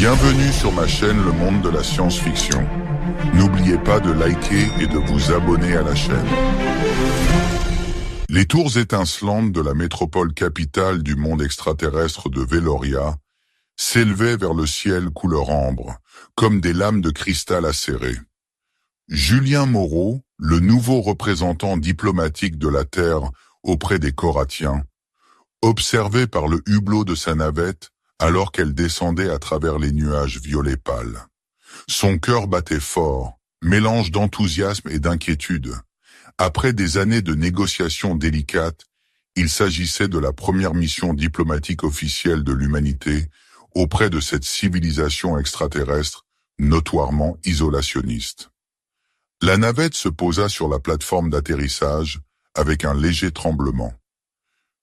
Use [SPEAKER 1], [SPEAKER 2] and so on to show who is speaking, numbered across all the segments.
[SPEAKER 1] Bienvenue sur ma chaîne Le Monde de la Science-Fiction. N'oubliez pas de liker et de vous abonner à la chaîne. Les tours étincelantes de la métropole capitale du monde extraterrestre de Veloria s'élevaient vers le ciel couleur ambre, comme des lames de cristal acérées. Julien Moreau, le nouveau représentant diplomatique de la Terre auprès des Coratiens, observait par le hublot de sa navette alors qu'elle descendait à travers les nuages violets pâles. Son cœur battait fort, mélange d'enthousiasme et d'inquiétude. Après des années de négociations délicates, il s'agissait de la première mission diplomatique officielle de l'humanité auprès de cette civilisation extraterrestre notoirement isolationniste. La navette se posa sur la plateforme d'atterrissage avec un léger tremblement.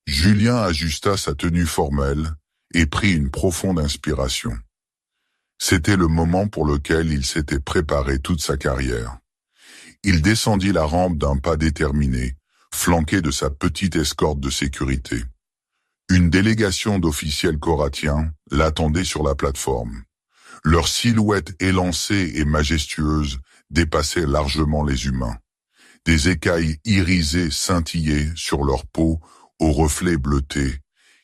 [SPEAKER 1] Julien ajusta sa tenue formelle et prit une profonde inspiration. C'était le moment pour lequel il s'était préparé toute sa carrière. Il descendit la rampe d'un pas déterminé, flanqué de sa petite escorte de sécurité. Une délégation d'officiels coratiens l'attendait sur la plateforme. Leur silhouette élancée et majestueuse dépassait largement les humains. Des écailles irisées scintillaient sur leur peau aux reflets bleutés,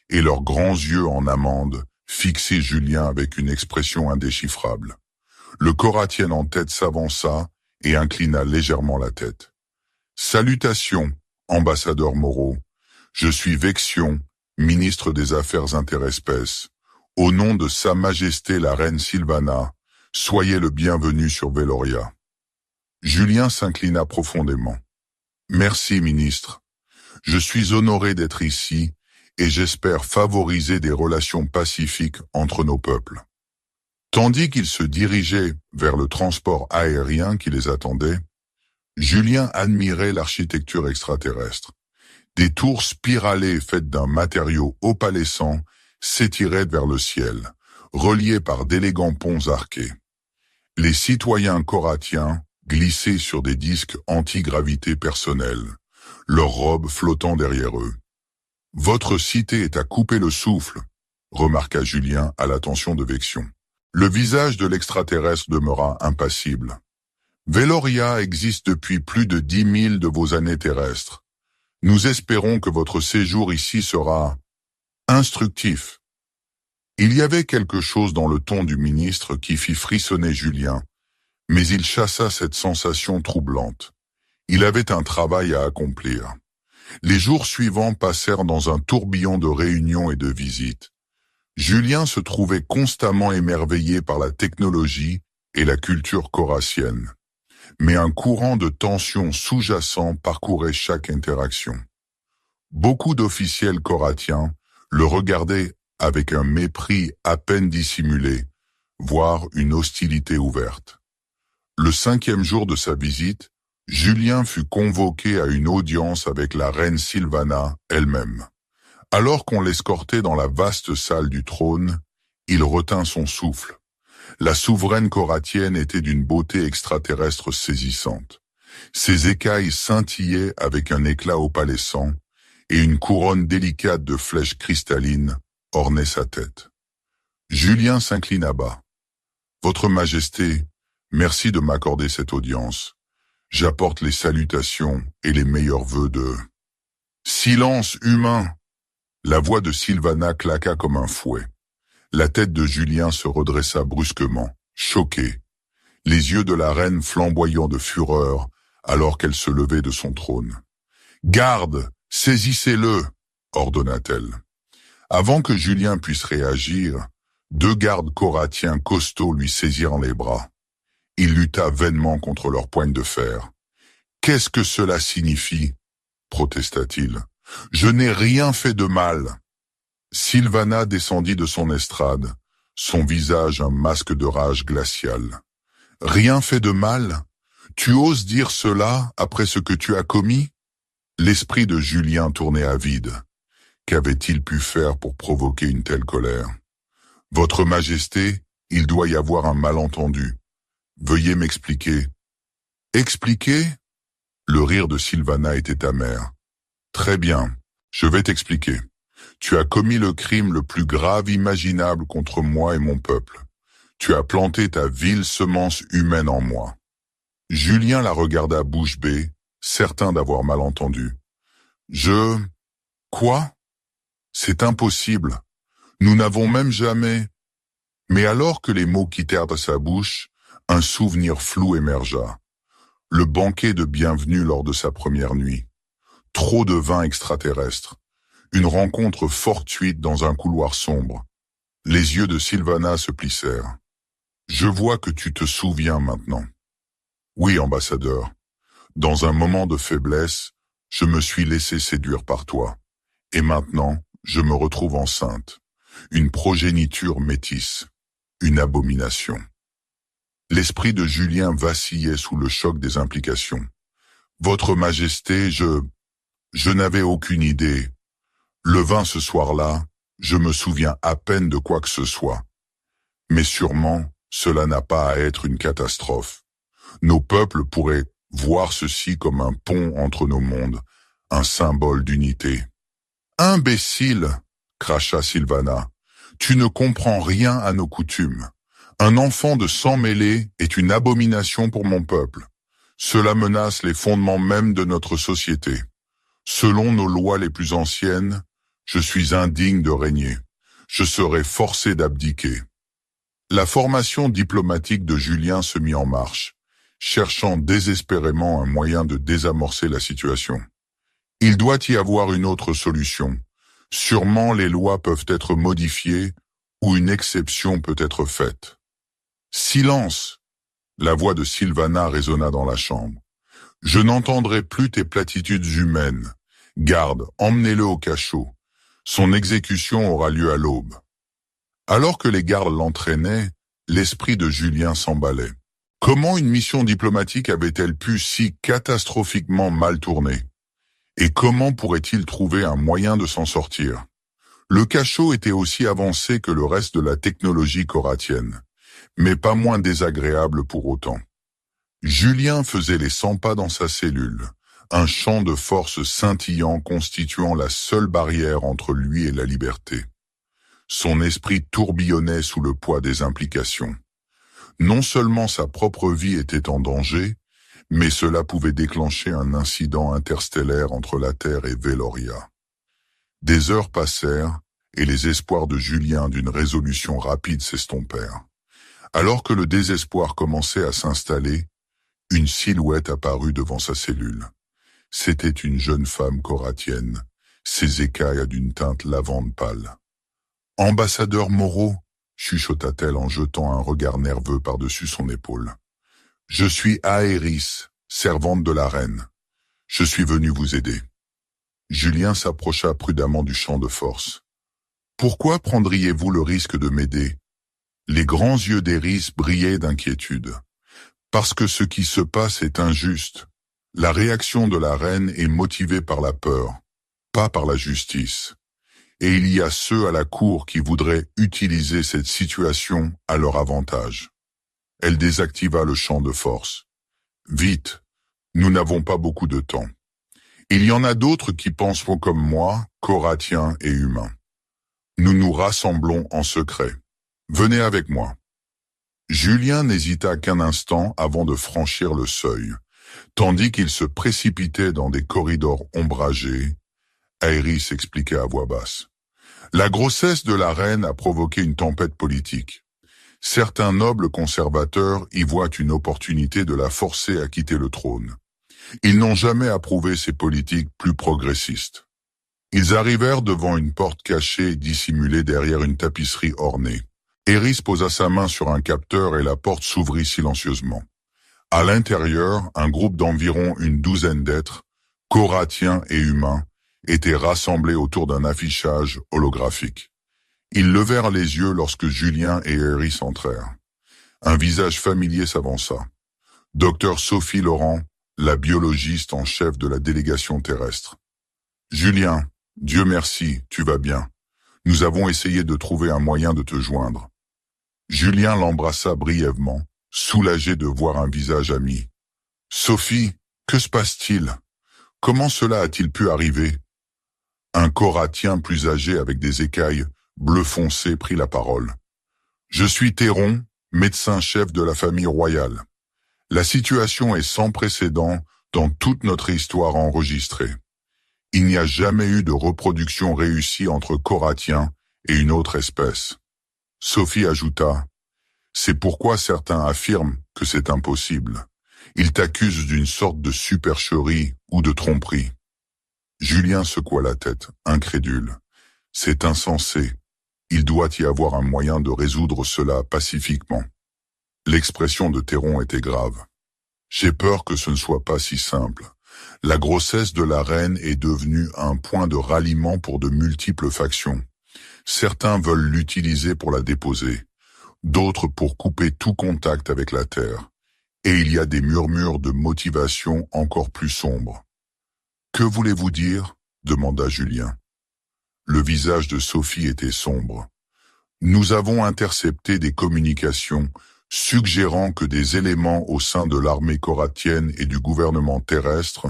[SPEAKER 1] et leurs grands yeux en amande fixaient Julien avec une expression indéchiffrable. Le Coratien en tête s'avança et inclina légèrement la tête. « Salutations, ambassadeur Moreau. Je suis Vexion, ministre des Affaires interespèces. Au nom de Sa Majesté la Reine Sylvana, soyez le bienvenu sur Veloria. » Julien s'inclina profondément. « Merci, ministre. Je suis honoré d'être ici et j'espère favoriser des relations pacifiques entre nos peuples. » Tandis qu'il se dirigeait vers le transport aérien qui les attendait, Julien admirait l'architecture extraterrestre. Des tours spiralées faites d'un matériau opalescent s'étiraient vers le ciel, reliées par d'élégants ponts arqués. Les citoyens coratiens glissaient sur des disques anti-gravité personnels, leurs robes flottant derrière eux. « Votre cité est à couper le souffle », remarqua Julien à l'attention de Vexion. Le visage de l'extraterrestre demeura impassible. « Veloria existe depuis plus de 10 000 de vos années terrestres. Nous espérons que votre séjour ici sera instructif. » Il y avait quelque chose dans le ton du ministre qui fit frissonner Julien, mais il chassa cette sensation troublante. Il avait un travail à accomplir. Les jours suivants passèrent dans un tourbillon de réunions et de visites. Julien se trouvait constamment émerveillé par la technologie et la culture coratienne. Mais un courant de tension sous-jacent parcourait chaque interaction. Beaucoup d'officiels coratiens le regardaient avec un mépris à peine dissimulé, voire une hostilité ouverte. Le 5e jour de sa visite, Julien fut convoqué à une audience avec la reine Sylvana elle-même. Alors qu'on l'escortait dans la vaste salle du trône, il retint son souffle. La souveraine coratienne était d'une beauté extraterrestre saisissante. Ses écailles scintillaient avec un éclat opalescent et une couronne délicate de flèches cristallines ornait sa tête. Julien s'inclina bas. « Votre Majesté, merci de m'accorder cette audience. J'apporte les salutations et les meilleurs vœux de... » « Silence humain !» La voix de Sylvana claqua comme un fouet. La tête de Julien se redressa brusquement, choquée, les yeux de la reine flamboyant de fureur alors qu'elle se levait de son trône. « Garde, saisissez-le !» ordonna-t-elle. Avant que Julien puisse réagir, 2 gardes coratiens costauds lui saisirent les bras. Il lutta vainement contre leurs poignes de fer. « Qu'est-ce que cela signifie ?» protesta-t-il. « Je n'ai rien fait de mal. » Sylvana descendit de son estrade, son visage un masque de rage glaciale. « Rien fait de mal? Tu oses dire cela après ce que tu as commis ?» L'esprit de Julien tournait à vide. Qu'avait-il pu faire pour provoquer une telle colère? « Votre Majesté, il doit y avoir un malentendu. Veuillez m'expliquer. » « Expliquer ?» Le rire de Sylvana était amer. « Très bien, je vais t'expliquer. Tu as commis le crime le plus grave imaginable contre moi et mon peuple. Tu as planté ta vile semence humaine en moi. Julien la regarda bouche bée, certain d'avoir mal entendu. Quoi? C'est impossible. Nous n'avons même jamais... Mais alors que les mots quittèrent de sa bouche, un souvenir flou émergea. Le banquet de bienvenue lors de sa première nuit. Trop de vin extraterrestre. Une rencontre fortuite dans un couloir sombre. Les yeux de Sylvana se plissèrent. Je vois que tu te souviens maintenant. Oui, ambassadeur. Dans un moment de faiblesse, je me suis laissé séduire par toi. Et maintenant, je me retrouve enceinte. Une progéniture métisse. Une abomination. L'esprit de Julien vacillait sous le choc des implications. Votre Majesté, je n'avais aucune idée. Le vin ce soir-là, je me souviens à peine de quoi que ce soit. Mais sûrement, cela n'a pas à être une catastrophe. Nos peuples pourraient voir ceci comme un pont entre nos mondes, un symbole d'unité. Imbécile, cracha Sylvana, tu ne comprends rien à nos coutumes. Un enfant de sang mêlé est une abomination pour mon peuple. Cela menace les fondements même de notre société. Selon nos lois les plus anciennes, je suis indigne de régner. Je serai forcé d'abdiquer. La formation diplomatique de Julien se mit en marche, cherchant désespérément un moyen de désamorcer la situation. Il doit y avoir une autre solution. Sûrement les lois peuvent être modifiées ou une exception peut être faite. Silence! La voix de Sylvana résonna dans la chambre. Je n'entendrai plus tes platitudes humaines. Garde, emmenez-le au cachot. Son exécution aura lieu à l'aube. Alors que les gardes l'entraînaient, l'esprit de Julien s'emballait. Comment une mission diplomatique avait-elle pu si catastrophiquement mal tourner? Et comment pourrait-il trouver un moyen de s'en sortir? Le cachot était aussi avancé que le reste de la technologie coratienne, mais pas moins désagréable pour autant. Julien faisait les 100 pas dans sa cellule, un champ de force scintillant constituant la seule barrière entre lui et la liberté. Son esprit tourbillonnait sous le poids des implications. Non seulement sa propre vie était en danger, mais cela pouvait déclencher un incident interstellaire entre la Terre et Veloria. Des heures passèrent, et les espoirs de Julien d'une résolution rapide s'estompèrent. Alors que le désespoir commençait à s'installer, une silhouette apparut devant sa cellule. C'était une jeune femme coratienne, ses écailles d'une teinte lavande pâle. « Ambassadeur Moreau » chuchota-t-elle en jetant un regard nerveux par-dessus son épaule. « Je suis Aéris, servante de la reine. Je suis venu vous aider. » Julien s'approcha prudemment du champ de force. « Pourquoi prendriez-vous le risque de m'aider » Les grands yeux d'Aéris brillaient d'inquiétude. « Parce que ce qui se passe est injuste. La réaction de la reine est motivée par la peur, pas par la justice. Et il y a ceux à la cour qui voudraient utiliser cette situation à leur avantage. » Elle désactiva le champ de force. « Vite, nous n'avons pas beaucoup de temps. Il y en a d'autres qui penseront comme moi, coratiens et humains. Nous nous rassemblons en secret. Venez avec moi. » Julien n'hésita qu'un instant avant de franchir le seuil. Tandis qu'il se précipitait dans des corridors ombragés, Aéris expliquait à voix basse. La grossesse de la reine a provoqué une tempête politique. Certains nobles conservateurs y voient une opportunité de la forcer à quitter le trône. Ils n'ont jamais approuvé ces politiques plus progressistes. Ils arrivèrent devant une porte cachée dissimulée derrière une tapisserie ornée. Aéris posa sa main sur un capteur et la porte s'ouvrit silencieusement. À l'intérieur, un groupe d'environ une douzaine d'êtres, coratiens et humains, étaient rassemblés autour d'un affichage holographique. Ils levèrent les yeux lorsque Julien et Aéris entrèrent. Un visage familier s'avança. Dr Sophie Laurent, la biologiste en chef de la délégation terrestre. « Julien, Dieu merci, tu vas bien. Nous avons essayé de trouver un moyen de te joindre. » Julien l'embrassa brièvement, soulagé de voir un visage ami. « Sophie, que se passe-t-il? Comment cela a-t-il pu arriver ?» Un coratien plus âgé avec des écailles bleu foncé prit la parole. « Je suis Théron, médecin-chef de la famille royale. La situation est sans précédent dans toute notre histoire enregistrée. Il n'y a jamais eu de reproduction réussie entre Coratiens et une autre espèce. Sophie ajouta, « C'est pourquoi certains affirment que c'est impossible. Ils t'accusent d'une sorte de supercherie ou de tromperie. » Julien secoua la tête, incrédule. « C'est insensé. Il doit y avoir un moyen de résoudre cela pacifiquement. » L'expression de Théron était grave. « J'ai peur que ce ne soit pas si simple. La grossesse de la reine est devenue un point de ralliement pour de multiples factions. Certains veulent l'utiliser pour la déposer, d'autres pour couper tout contact avec la terre. Et il y a des murmures de motivation encore plus sombres. »« Que voulez-vous dire ?» demanda Julien. Le visage de Sophie était sombre. « Nous avons intercepté des communications suggérant que des éléments au sein de l'armée coratienne et du gouvernement terrestre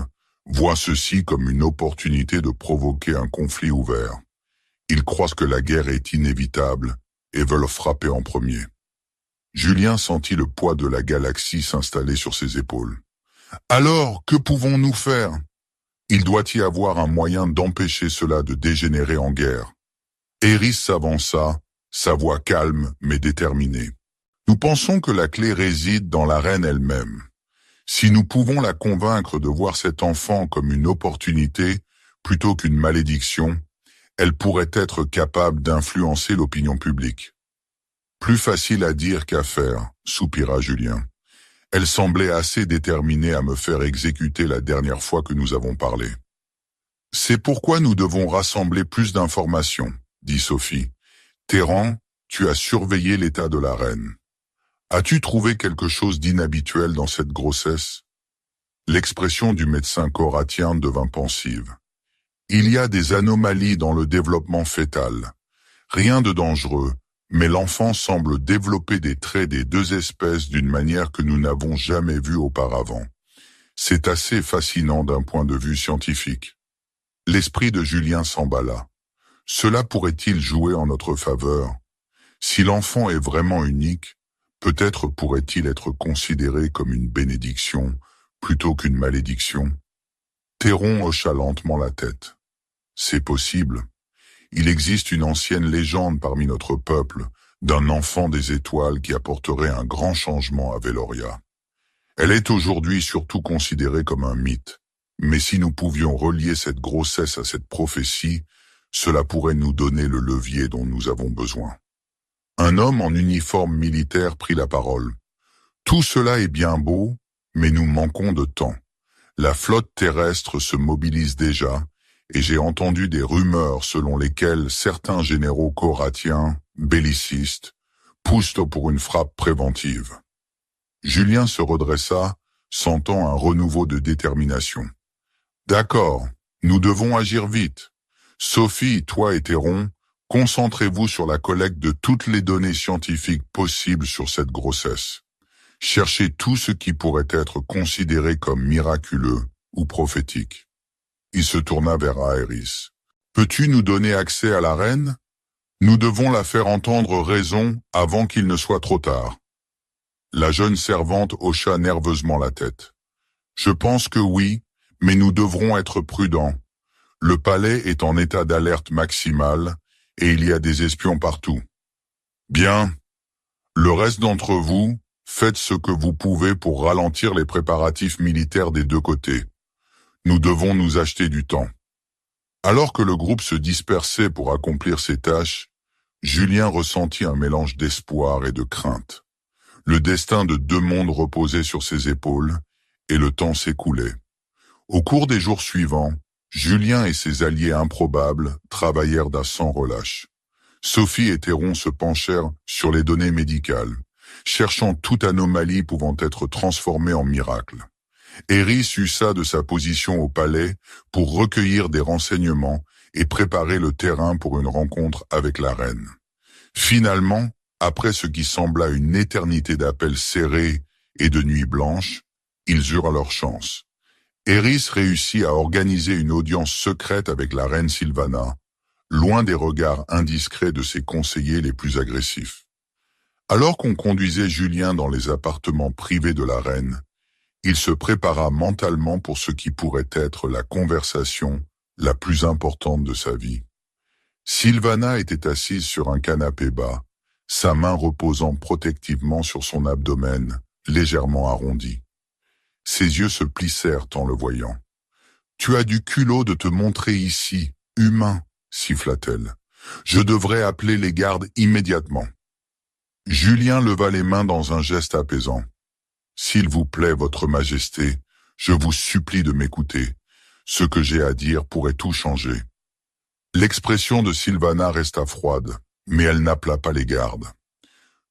[SPEAKER 1] voient ceci comme une opportunité de provoquer un conflit ouvert. Ils croient que la guerre est inévitable et veulent frapper en premier. » Julien sentit le poids de la galaxie s'installer sur ses épaules. « Alors, que pouvons-nous faire ? Il doit y avoir un moyen d'empêcher cela de dégénérer en guerre. » Eris s'avança, sa voix calme mais déterminée. « Nous pensons que la clé réside dans la reine elle-même. Si nous pouvons la convaincre de voir cet enfant comme une opportunité plutôt qu'une malédiction, elle pourrait être capable d'influencer l'opinion publique. » Plus facile à dire qu'à faire, soupira Julien. Elle semblait assez déterminée à me faire exécuter la dernière fois que nous avons parlé. C'est pourquoi nous devons rassembler plus d'informations, dit Sophie. Théron, tu as surveillé l'état de la reine. As-tu trouvé quelque chose d'inhabituel dans cette grossesse? L'expression du médecin coratien devint pensive. Il y a des anomalies dans le développement fœtal. Rien de dangereux. Mais l'enfant semble développer des traits des deux espèces d'une manière que nous n'avons jamais vue auparavant. C'est assez fascinant d'un point de vue scientifique. L'esprit de Julien s'emballa. Cela pourrait-il jouer en notre faveur? Si l'enfant est vraiment unique, peut-être pourrait-il être considéré comme une bénédiction plutôt qu'une malédiction? Théron hocha lentement la tête. C'est possible. Il existe une ancienne légende parmi notre peuple d'un enfant des étoiles qui apporterait un grand changement à Veloria. Elle est aujourd'hui surtout considérée comme un mythe, mais si nous pouvions relier cette grossesse à cette prophétie, cela pourrait nous donner le levier dont nous avons besoin. Un homme en uniforme militaire prit la parole. « Tout cela est bien beau, mais nous manquons de temps. La flotte terrestre se mobilise déjà, et j'ai entendu des rumeurs selon lesquelles certains généraux coratiens, bellicistes, poussent pour une frappe préventive. » Julien se redressa, sentant un renouveau de détermination. « D'accord, nous devons agir vite. Sophie, toi et Théron, concentrez-vous sur la collecte de toutes les données scientifiques possibles sur cette grossesse. Cherchez tout ce qui pourrait être considéré comme miraculeux ou prophétique. » Il se tourna vers Aéris. « Peux-tu nous donner accès à la reine? Nous devons la faire entendre raison avant qu'il ne soit trop tard. » La jeune servante hocha nerveusement la tête. « Je pense que oui, mais nous devrons être prudents. Le palais est en état d'alerte maximale et il y a des espions partout. » « Bien. Le reste d'entre vous, faites ce que vous pouvez pour ralentir les préparatifs militaires des deux côtés. Nous devons nous acheter du temps. » Alors que le groupe se dispersait pour accomplir ses tâches, Julien ressentit un mélange d'espoir et de crainte. Le destin de deux mondes reposait sur ses épaules, et le temps s'écoulait. Au cours des jours suivants, Julien et ses alliés improbables travaillèrent sans relâche. Sophie et Théron se penchèrent sur les données médicales, cherchant toute anomalie pouvant être transformée en miracle. Eris usa de sa position au palais pour recueillir des renseignements et préparer le terrain pour une rencontre avec la reine. Finalement, après ce qui sembla une éternité d'appels serrés et de nuits blanches, ils eurent leur chance. Eris réussit à organiser une audience secrète avec la reine Sylvana, loin des regards indiscrets de ses conseillers les plus agressifs. Alors qu'on conduisait Julien dans les appartements privés de la reine, il se prépara mentalement pour ce qui pourrait être la conversation la plus importante de sa vie. Sylvana était assise sur un canapé bas, sa main reposant protectivement sur son abdomen, légèrement arrondi. Ses yeux se plissèrent en le voyant. « Tu as du culot de te montrer ici, humain, siffla-t-elle. Je devrais appeler les gardes immédiatement. » Julien leva les mains dans un geste apaisant. « S'il vous plaît, votre majesté, je vous supplie de m'écouter. Ce que j'ai à dire pourrait tout changer. » L'expression de Sylvana resta froide, mais elle n'appela pas les gardes.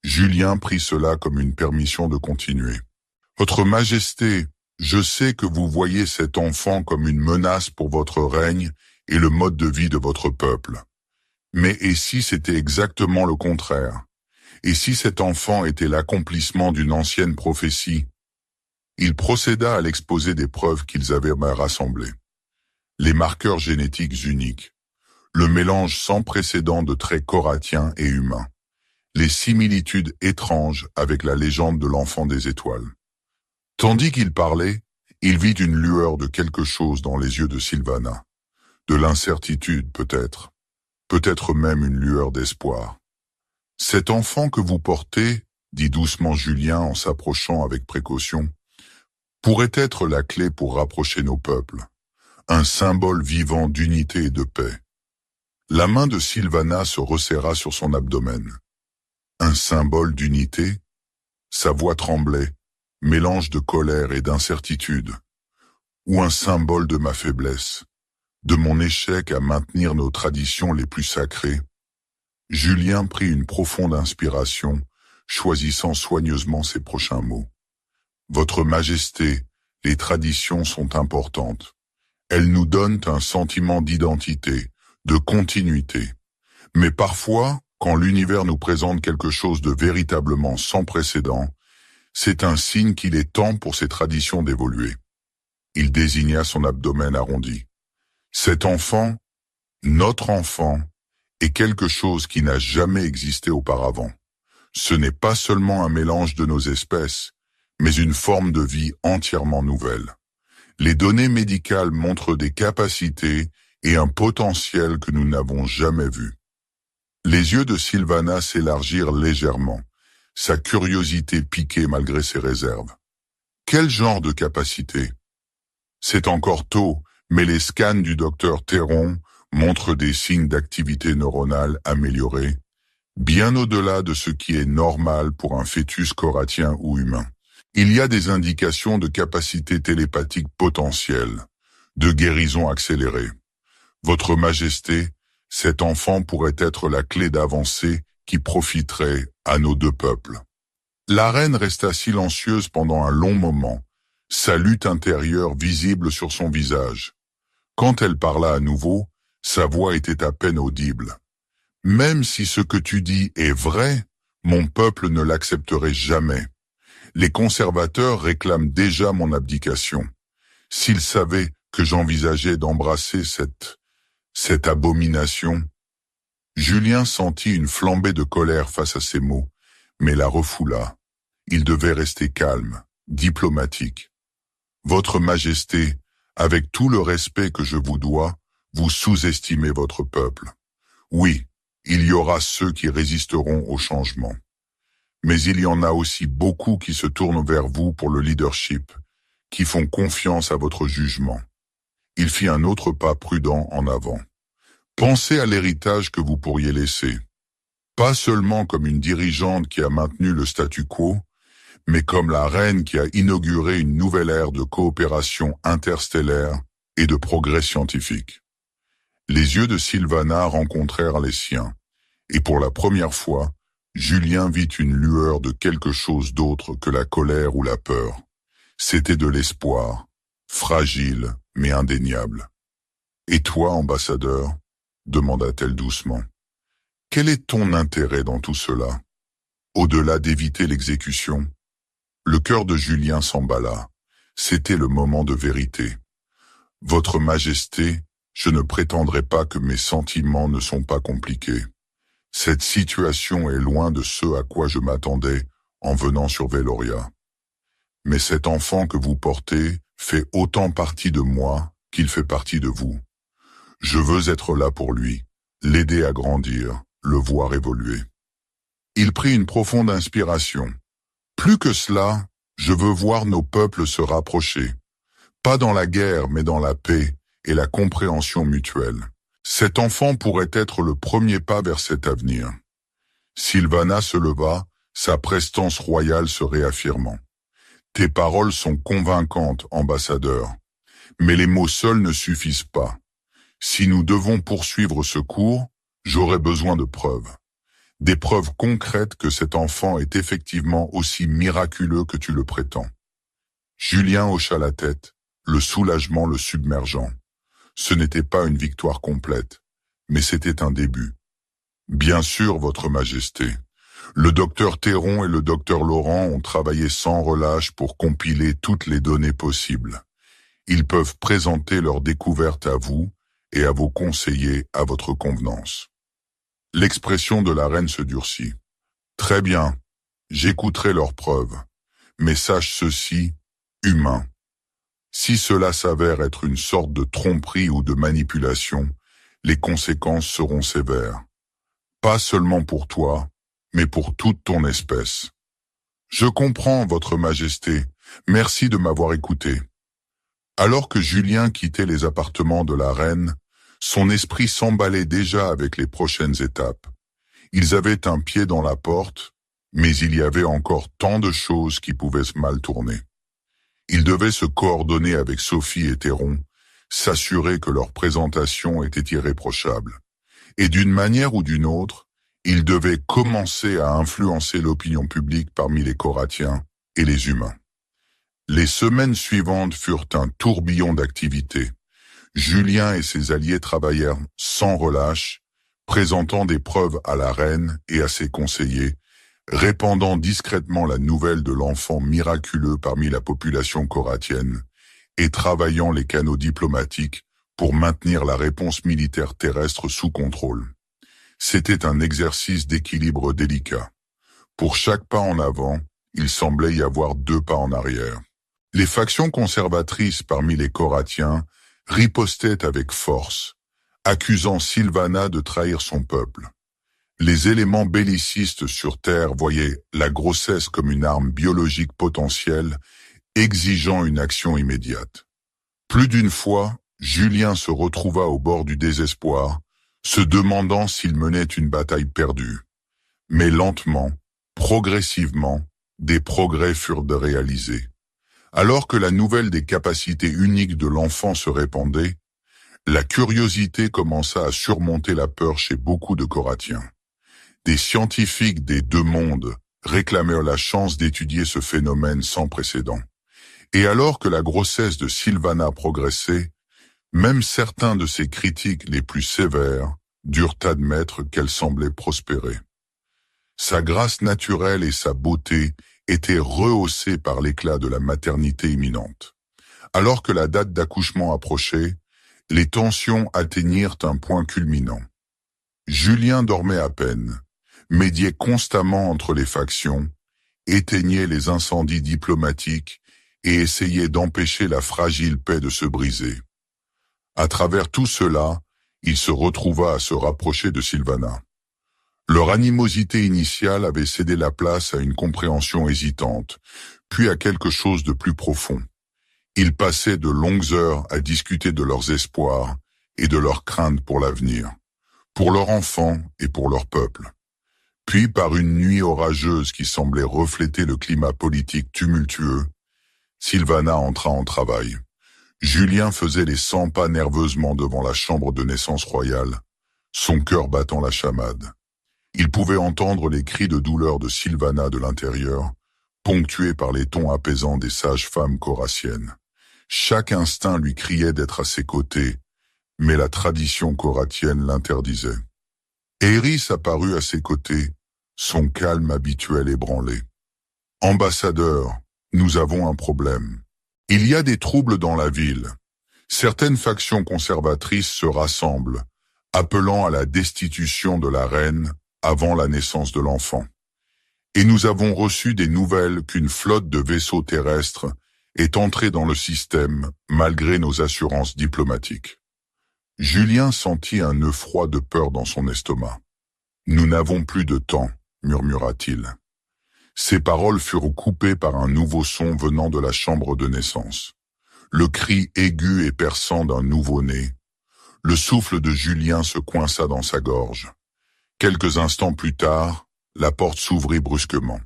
[SPEAKER 1] Julien prit cela comme une permission de continuer. « Votre majesté, je sais que vous voyez cet enfant comme une menace pour votre règne et le mode de vie de votre peuple. Mais et si c'était exactement le contraire? Et si cet enfant était l'accomplissement d'une ancienne prophétie? » Il procéda à l'exposé des preuves qu'ils avaient rassemblées. Les marqueurs génétiques uniques, le mélange sans précédent de traits coratiens et humains, les similitudes étranges avec la légende de l'enfant des étoiles. Tandis qu'il parlait, il vit une lueur de quelque chose dans les yeux de Sylvana. De l'incertitude peut-être, peut-être même une lueur d'espoir. « Cet enfant que vous portez, dit doucement Julien en s'approchant avec précaution, pourrait être la clé pour rapprocher nos peuples, un symbole vivant d'unité et de paix. » La main de Sylvana se resserra sur son abdomen. Un symbole d'unité? Sa voix tremblait, mélange de colère et d'incertitude. Ou un symbole de ma faiblesse, de mon échec à maintenir nos traditions les plus sacrées? Julien prit une profonde inspiration, choisissant soigneusement ses prochains mots. « Votre Majesté, les traditions sont importantes. Elles nous donnent un sentiment d'identité, de continuité. Mais parfois, quand l'univers nous présente quelque chose de véritablement sans précédent, c'est un signe qu'il est temps pour ces traditions d'évoluer. » Il désigna son abdomen arrondi. « Cet enfant, notre enfant, est quelque chose qui n'a jamais existé auparavant. Ce n'est pas seulement un mélange de nos espèces, mais une forme de vie entièrement nouvelle. Les données médicales montrent des capacités et un potentiel que nous n'avons jamais vus. » Les yeux de Sylvana s'élargirent légèrement, sa curiosité piquée malgré ses réserves. « Quel genre de capacité? » « C'est encore tôt, mais les scans du docteur Théron montrent des signes d'activité neuronale améliorée, bien au-delà de ce qui est normal pour un fœtus coratien ou humain. Il y a des indications de capacité télépathique potentielle, de guérison accélérée. Votre Majesté, cet enfant pourrait être la clé d'avancée qui profiterait à nos deux peuples. » La reine resta silencieuse pendant un long moment, sa lutte intérieure visible sur son visage. Quand elle parla à nouveau, sa voix était à peine audible. « Même si ce que tu dis est vrai, mon peuple ne l'accepterait jamais. Les conservateurs réclament déjà mon abdication. S'ils savaient que j'envisageais d'embrasser cette abomination... » Julien sentit une flambée de colère face à ces mots, mais la refoula. Il devait rester calme, diplomatique. « Votre Majesté, avec tout le respect que je vous dois, vous sous-estimez votre peuple. Oui, il y aura ceux qui résisteront au changement. Mais il y en a aussi beaucoup qui se tournent vers vous pour le leadership, qui font confiance à votre jugement. » Il fit un autre pas prudent en avant. « Pensez à l'héritage que vous pourriez laisser. Pas seulement comme une dirigeante qui a maintenu le statu quo, mais comme la reine qui a inauguré une nouvelle ère de coopération interstellaire et de progrès scientifique. » Les yeux de Sylvana rencontrèrent les siens, et pour la première fois, Julien vit une lueur de quelque chose d'autre que la colère ou la peur. C'était de l'espoir, fragile mais indéniable. « Et toi, ambassadeur ?» demanda-t-elle doucement. « Quel est ton intérêt dans tout cela? Au-delà d'éviter l'exécution ?» Le cœur de Julien s'emballa. C'était le moment de vérité. « Votre Majesté, je ne prétendrai pas que mes sentiments ne sont pas compliqués. Cette situation est loin de ce à quoi je m'attendais en venant sur Veloria. Mais cet enfant que vous portez fait autant partie de moi qu'il fait partie de vous. Je veux être là pour lui, l'aider à grandir, le voir évoluer. Il prit une profonde inspiration. Plus que cela, je veux voir nos peuples se rapprocher. Pas dans la guerre, mais dans la paix et la compréhension mutuelle. Cet enfant pourrait être le premier pas vers cet avenir. Sylvana se leva, sa prestance royale se réaffirmant. Tes paroles sont convaincantes, ambassadeur. Mais les mots seuls ne suffisent pas. Si nous devons poursuivre ce cours, j'aurai besoin de preuves. Des preuves concrètes que cet enfant est effectivement aussi miraculeux que tu le prétends. Julien hocha la tête, le soulagement le submergeant. Ce n'était pas une victoire complète, mais c'était un début. Bien sûr, Votre Majesté. Le docteur Théron et le docteur Laurent ont travaillé sans relâche pour compiler toutes les données possibles. Ils peuvent présenter leurs découvertes à vous et à vos conseillers à votre convenance. L'expression de la reine se durcit. Très bien, j'écouterai leurs preuves, mais sache ceci, humain. Si cela s'avère être une sorte de tromperie ou de manipulation, les conséquences seront sévères. Pas seulement pour toi, mais pour toute ton espèce. Je comprends, Votre Majesté. Merci de m'avoir écouté. Alors que Julien quittait les appartements de la reine, son esprit s'emballait déjà avec les prochaines étapes. Ils avaient un pied dans la porte, mais il y avait encore tant de choses qui pouvaient mal tourner. Il devait se coordonner avec Sophie et Théron, s'assurer que leur présentation était irréprochable. Et d'une manière ou d'une autre, il devait commencer à influencer l'opinion publique parmi les Coratiens et les humains. Les semaines suivantes furent un tourbillon d'activités. Julien et ses alliés travaillèrent sans relâche, présentant des preuves à la reine et à ses conseillers, répandant discrètement la nouvelle de l'enfant miraculeux parmi la population coratienne et travaillant les canaux diplomatiques pour maintenir la réponse militaire terrestre sous contrôle. C'était un exercice d'équilibre délicat. Pour chaque pas en avant, il semblait y avoir 2 pas en arrière. Les factions conservatrices parmi les Coratiens ripostaient avec force, accusant Sylvana de trahir son peuple. Les éléments bellicistes sur Terre voyaient la grossesse comme une arme biologique potentielle, exigeant une action immédiate. Plus d'une fois, Julien se retrouva au bord du désespoir, se demandant s'il menait une bataille perdue. Mais lentement, progressivement, des progrès furent réalisés. Alors que la nouvelle des capacités uniques de l'enfant se répandait, la curiosité commença à surmonter la peur chez beaucoup de Coratiens. Des scientifiques des 2 mondes réclamèrent la chance d'étudier ce phénomène sans précédent. Et alors que la grossesse de Sylvana progressait, même certains de ses critiques les plus sévères durent admettre qu'elle semblait prospérer. Sa grâce naturelle et sa beauté étaient rehaussées par l'éclat de la maternité imminente. Alors que la date d'accouchement approchait, les tensions atteignirent un point culminant. Julien dormait à peine, médiait constamment entre les factions, éteignait les incendies diplomatiques et essayait d'empêcher la fragile paix de se briser. À travers tout cela, il se retrouva à se rapprocher de Sylvana. Leur animosité initiale avait cédé la place à une compréhension hésitante, puis à quelque chose de plus profond. Ils passaient de longues heures à discuter de leurs espoirs et de leurs craintes pour l'avenir, pour leurs enfants et pour leur peuple. Puis, par une nuit orageuse qui semblait refléter le climat politique tumultueux, Sylvana entra en travail. Julien faisait les 100 pas nerveusement devant la chambre de naissance royale, son cœur battant la chamade. Il pouvait entendre les cris de douleur de Sylvana de l'intérieur, ponctués par les tons apaisants des sages-femmes coraciennes. Chaque instinct lui criait d'être à ses côtés, mais la tradition coratienne l'interdisait. Eris apparut à ses côtés, son calme habituel ébranlé. « Ambassadeur, nous avons un problème. Il y a des troubles dans la ville. Certaines factions conservatrices se rassemblent, appelant à la destitution de la reine avant la naissance de l'enfant. Et nous avons reçu des nouvelles qu'une flotte de vaisseaux terrestres est entrée dans le système malgré nos assurances diplomatiques. Julien sentit un nœud froid de peur dans son estomac. « Nous n'avons plus de temps », murmura-t-il. Ses paroles furent coupées par un nouveau son venant de la chambre de naissance. Le cri aigu et perçant d'un nouveau-né. Le souffle de Julien se coinça dans sa gorge. Quelques instants plus tard, la porte s'ouvrit brusquement.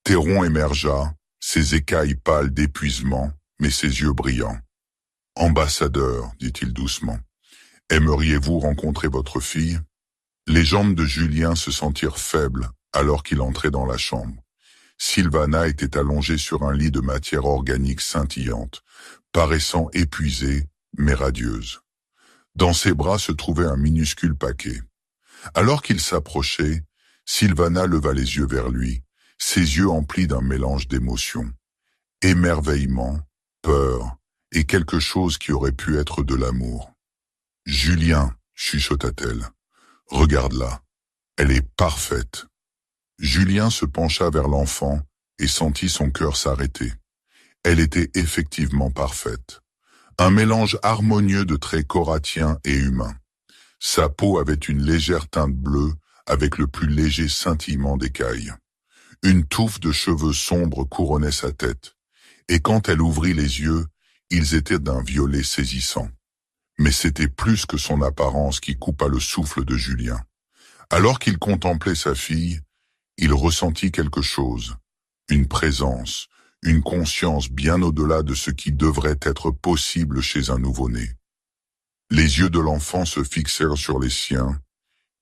[SPEAKER 1] Théron émergea, ses écailles pâles d'épuisement, mais ses yeux brillants. « Ambassadeur, dit-il doucement, aimeriez-vous rencontrer votre fille ?» Les jambes de Julien se sentirent faibles alors qu'il entrait dans la chambre. Sylvana était allongée sur un lit de matière organique scintillante, paraissant épuisée, mais radieuse. Dans ses bras se trouvait un minuscule paquet. Alors qu'il s'approchait, Sylvana leva les yeux vers lui, ses yeux emplis d'un mélange d'émotions. Émerveillement, peur et quelque chose qui aurait pu être de l'amour. « Julien, chuchota-t-elle, regarde-la, elle est parfaite. » Julien se pencha vers l'enfant et sentit son cœur s'arrêter. Elle était effectivement parfaite. Un mélange harmonieux de traits coratiens et humains. Sa peau avait une légère teinte bleue avec le plus léger scintillement d'écailles. Une touffe de cheveux sombres couronnait sa tête, et quand elle ouvrit les yeux, ils étaient d'un violet saisissant. Mais c'était plus que son apparence qui coupa le souffle de Julien. Alors qu'il contemplait sa fille, il ressentit quelque chose, une présence, une conscience bien au-delà de ce qui devrait être possible chez un nouveau-né. Les yeux de l'enfant se fixèrent sur les siens,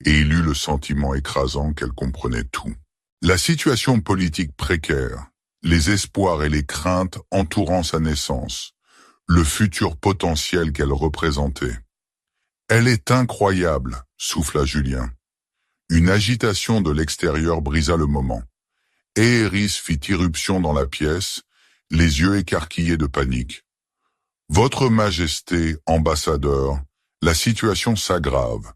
[SPEAKER 1] et il eut le sentiment écrasant qu'elle comprenait tout. La situation politique précaire, les espoirs et les craintes entourant sa naissance, le futur potentiel qu'elle représentait. « Elle est incroyable », souffla Julien. Une agitation de l'extérieur brisa le moment. Eris fit irruption dans la pièce, les yeux écarquillés de panique. « Votre Majesté, ambassadeur, la situation s'aggrave.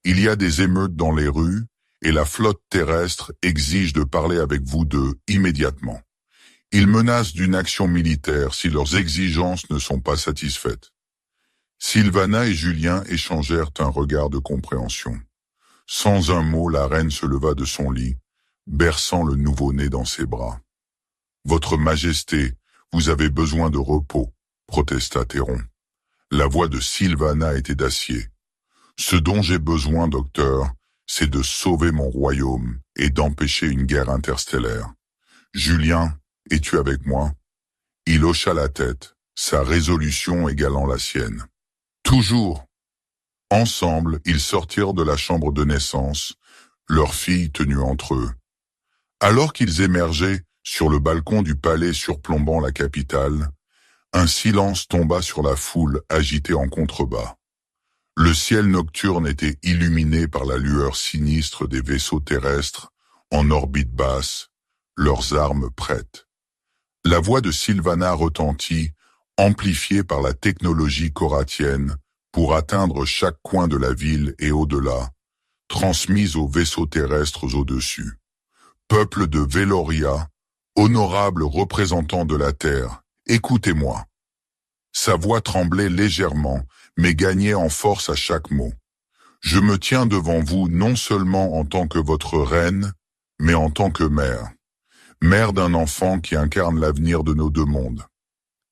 [SPEAKER 1] Il y a des émeutes dans les rues et la flotte terrestre exige de parler avec vous deux immédiatement. Ils menacent d'une action militaire si leurs exigences ne sont pas satisfaites. » Sylvana et Julien échangèrent un regard de compréhension. Sans un mot, la reine se leva de son lit, berçant le nouveau-né dans ses bras. « Votre Majesté, vous avez besoin de repos, » protesta Théron. La voix de Sylvana était d'acier. « Ce dont j'ai besoin, docteur, c'est de sauver mon royaume et d'empêcher une guerre interstellaire. Julien, es-tu avec moi ?» Il hocha la tête, sa résolution égalant la sienne. « Toujours !» Ensemble, ils sortirent de la chambre de naissance, leur fille tenue entre eux. Alors qu'ils émergeaient sur le balcon du palais surplombant la capitale, un silence tomba sur la foule agitée en contrebas. Le ciel nocturne était illuminé par la lueur sinistre des vaisseaux terrestres en orbite basse, leurs armes prêtes. La voix de Sylvana retentit, amplifiée par la technologie coratienne, pour atteindre chaque coin de la ville et au-delà, transmise aux vaisseaux terrestres au-dessus. Peuple de Veloria, honorable représentant de la Terre, écoutez-moi. Sa voix tremblait légèrement, mais gagnait en force à chaque mot. Je me tiens devant vous non seulement en tant que votre reine, mais en tant que mère. Mère d'un enfant qui incarne l'avenir de nos deux mondes.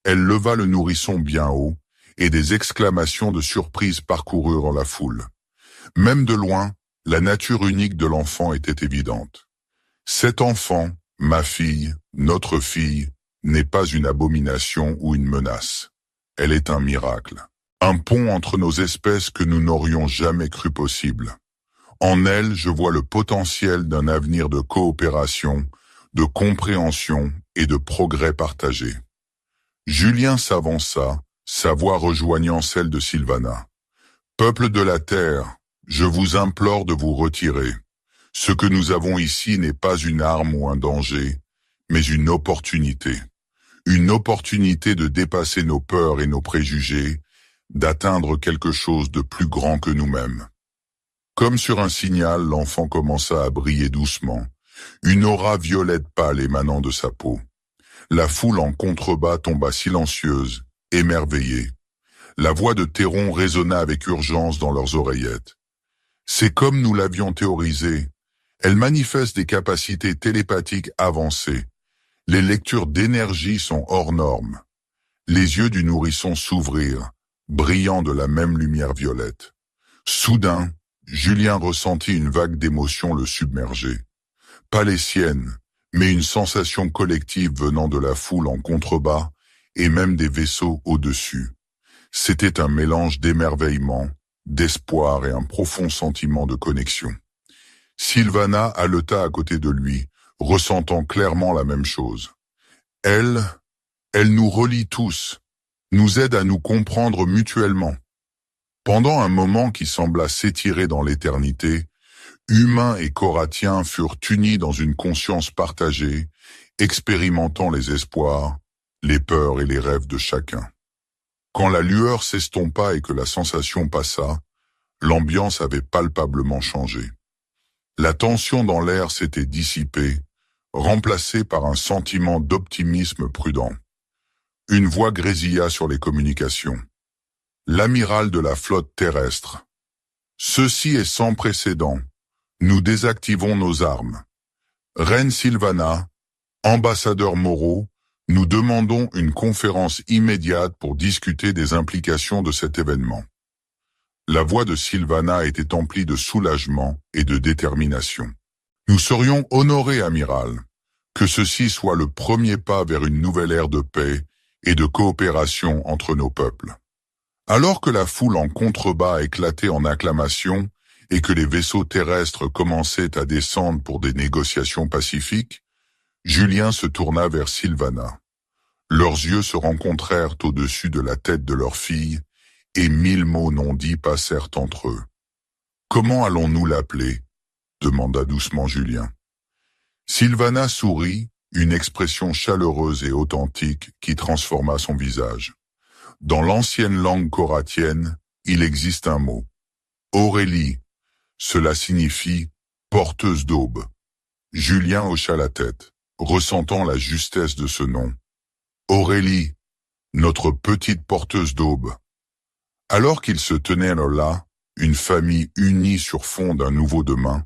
[SPEAKER 1] Elle leva le nourrisson bien haut, et des exclamations de surprise parcoururent la foule. Même de loin, la nature unique de l'enfant était évidente. Cet enfant, ma fille, notre fille, n'est pas une abomination ou une menace. Elle est un miracle. Un pont entre nos espèces que nous n'aurions jamais cru possible. En elle, je vois le potentiel d'un avenir de coopération, de compréhension et de progrès partagés. Julien s'avança, sa voix rejoignant celle de Sylvana. « Peuple de la terre, je vous implore de vous retirer. Ce que nous avons ici n'est pas une arme ou un danger, mais une opportunité. Une opportunité de dépasser nos peurs et nos préjugés, d'atteindre quelque chose de plus grand que nous-mêmes. » Comme sur un signal, l'enfant commença à briller doucement, une aura violette pâle émanant de sa peau. La foule en contrebas tomba silencieuse, émerveillée. La voix de Théron résonna avec urgence dans leurs oreillettes. C'est comme nous l'avions théorisé. Elle manifeste des capacités télépathiques avancées. Les lectures d'énergie sont hors normes. Les yeux du nourrisson s'ouvrirent, brillant de la même lumière violette. Soudain, Julien ressentit une vague d'émotions le submerger. Pas les siennes, mais une sensation collective venant de la foule en contrebas et même des vaisseaux au-dessus. C'était un mélange d'émerveillement, d'espoir et un profond sentiment de connexion. Sylvana haleta à côté de lui, ressentant clairement la même chose. Elle nous relie tous, nous aide à nous comprendre mutuellement. Pendant un moment qui sembla s'étirer dans l'éternité, humains et coratiens furent unis dans une conscience partagée, expérimentant les espoirs, les peurs et les rêves de chacun. Quand la lueur s'estompa et que la sensation passa, l'ambiance avait palpablement changé. La tension dans l'air s'était dissipée, remplacée par un sentiment d'optimisme prudent. Une voix grésilla sur les communications. L'amiral de la flotte terrestre. Ceci est sans précédent. Nous désactivons nos armes. Reine Sylvana, ambassadeur Moreau, nous demandons une conférence immédiate pour discuter des implications de cet événement. La voix de Sylvana était emplie de soulagement et de détermination. Nous serions honorés, amiral, que ceci soit le premier pas vers une nouvelle ère de paix et de coopération entre nos peuples. Alors que la foule en contrebas éclatait en acclamations et que les vaisseaux terrestres commençaient à descendre pour des négociations pacifiques, Julien se tourna vers Sylvana. Leurs yeux se rencontrèrent au-dessus de la tête de leur fille, et 1000 mots non dits passèrent entre eux. « Comment allons-nous l'appeler » demanda doucement Julien. Sylvana sourit, une expression chaleureuse et authentique qui transforma son visage. Dans l'ancienne langue coratienne, il existe un mot. Aurélie. Cela signifie porteuse d'aube. Julien hocha la tête, ressentant la justesse de ce nom. Aurélie, notre petite porteuse d'aube. Alors qu'ils se tenaient là, une famille unie sur fond d'un nouveau demain,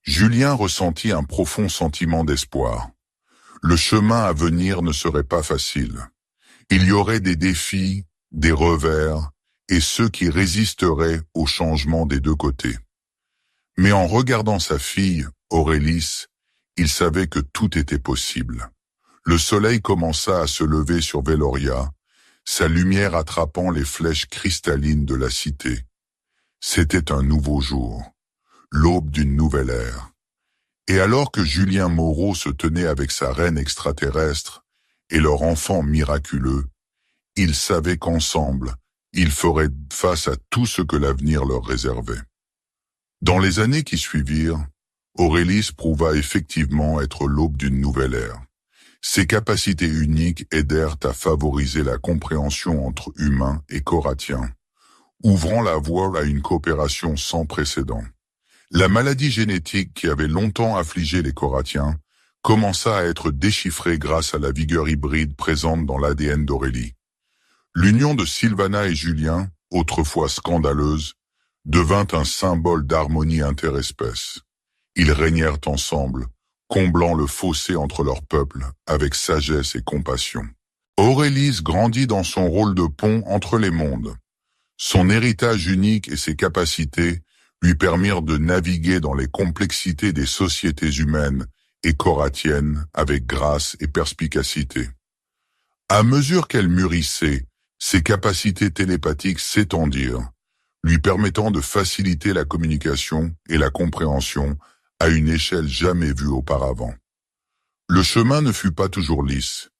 [SPEAKER 1] Julien ressentit un profond sentiment d'espoir. Le chemin à venir ne serait pas facile. Il y aurait des défis, des revers, et ceux qui résisteraient au changement des deux côtés. Mais en regardant sa fille, Aurélis, il savait que tout était possible. Le soleil commença à se lever sur Veloria, sa lumière attrapant les flèches cristallines de la cité. C'était un nouveau jour, l'aube d'une nouvelle ère. Et alors que Julien Moreau se tenait avec sa reine extraterrestre et leur enfant miraculeux, ils savaient qu'ensemble, ils feraient face à tout ce que l'avenir leur réservait. Dans les années qui suivirent, Aurélis prouva effectivement être l'aube d'une nouvelle ère. Ses capacités uniques aidèrent à favoriser la compréhension entre humains et coratiens, ouvrant la voie à une coopération sans précédent. La maladie génétique qui avait longtemps affligé les coratiens commença à être déchiffrée grâce à la vigueur hybride présente dans l'ADN d'Aurélie. L'union de Sylvana et Julien, autrefois scandaleuse, devint un symbole d'harmonie interespèce. Ils régnèrent ensemble, comblant le fossé entre leurs peuples avec sagesse et compassion. Aurélis grandit dans son rôle de pont entre les mondes. Son héritage unique et ses capacités lui permirent de naviguer dans les complexités des sociétés humaines et coratiennes avec grâce et perspicacité. À mesure qu'elle mûrissait, ses capacités télépathiques s'étendirent, lui permettant de faciliter la communication et la compréhension à une échelle jamais vue auparavant. Le chemin ne fut pas toujours lisse.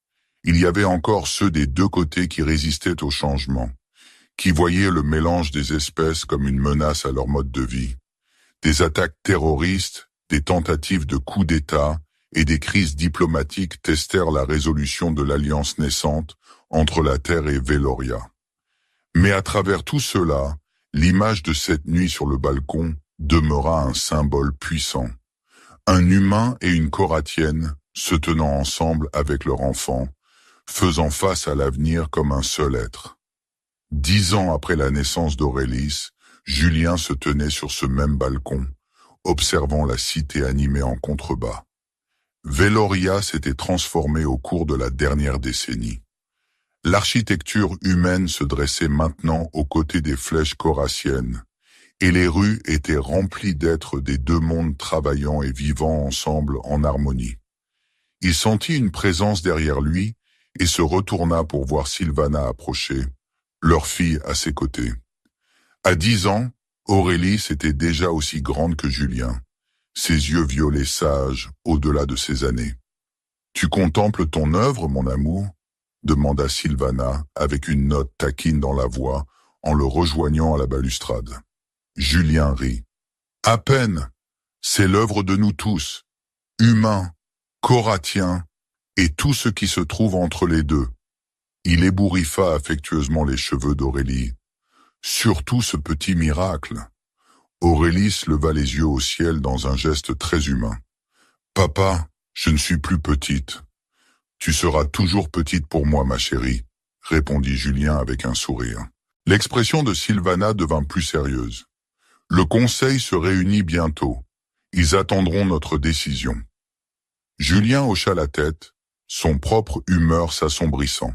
[SPEAKER 1] Il y avait encore ceux des deux côtés qui résistaient au changement, qui voyaient le mélange des espèces comme une menace à leur mode de vie. Des attaques terroristes, des tentatives de coups d'État et des crises diplomatiques testèrent la résolution de l'alliance naissante entre la Terre et Veloria. Mais à travers tout cela, l'image de cette nuit sur le balcon demeura un symbole puissant. Un humain et une Koratienne se tenant ensemble avec leur enfant, faisant face à l'avenir comme un seul être. 10 ans après la naissance d'Aurélis, Julien se tenait sur ce même balcon, observant la cité animée en contrebas. Veloria s'était transformée au cours de la dernière décennie. L'architecture humaine se dressait maintenant aux côtés des flèches korassiennes, et les rues étaient remplies d'êtres des deux mondes travaillant et vivant ensemble en harmonie. Il sentit une présence derrière lui et se retourna pour voir Sylvana approcher, leur fille à ses côtés. À 10 ans, Aurélis était déjà aussi grande que Julien, ses yeux violets sages au-delà de ses années. « Tu contemples ton œuvre, mon amour ?» demanda Sylvana avec une note taquine dans la voix en le rejoignant à la balustrade. Julien rit. « À peine, c'est l'œuvre de nous tous, humains, koratiens et tout ce qui se trouve entre les deux. » Il ébouriffa affectueusement les cheveux d'Aurélie. « Surtout ce petit miracle. » Aurélis leva les yeux au ciel dans un geste très humain. « Papa, je ne suis plus petite. »« Tu seras toujours petite pour moi, ma chérie, » répondit Julien avec un sourire. L'expression de Sylvana devint plus sérieuse. « Le conseil se réunit bientôt. Ils attendront notre décision. » Julien hocha la tête, son propre humeur s'assombrissant.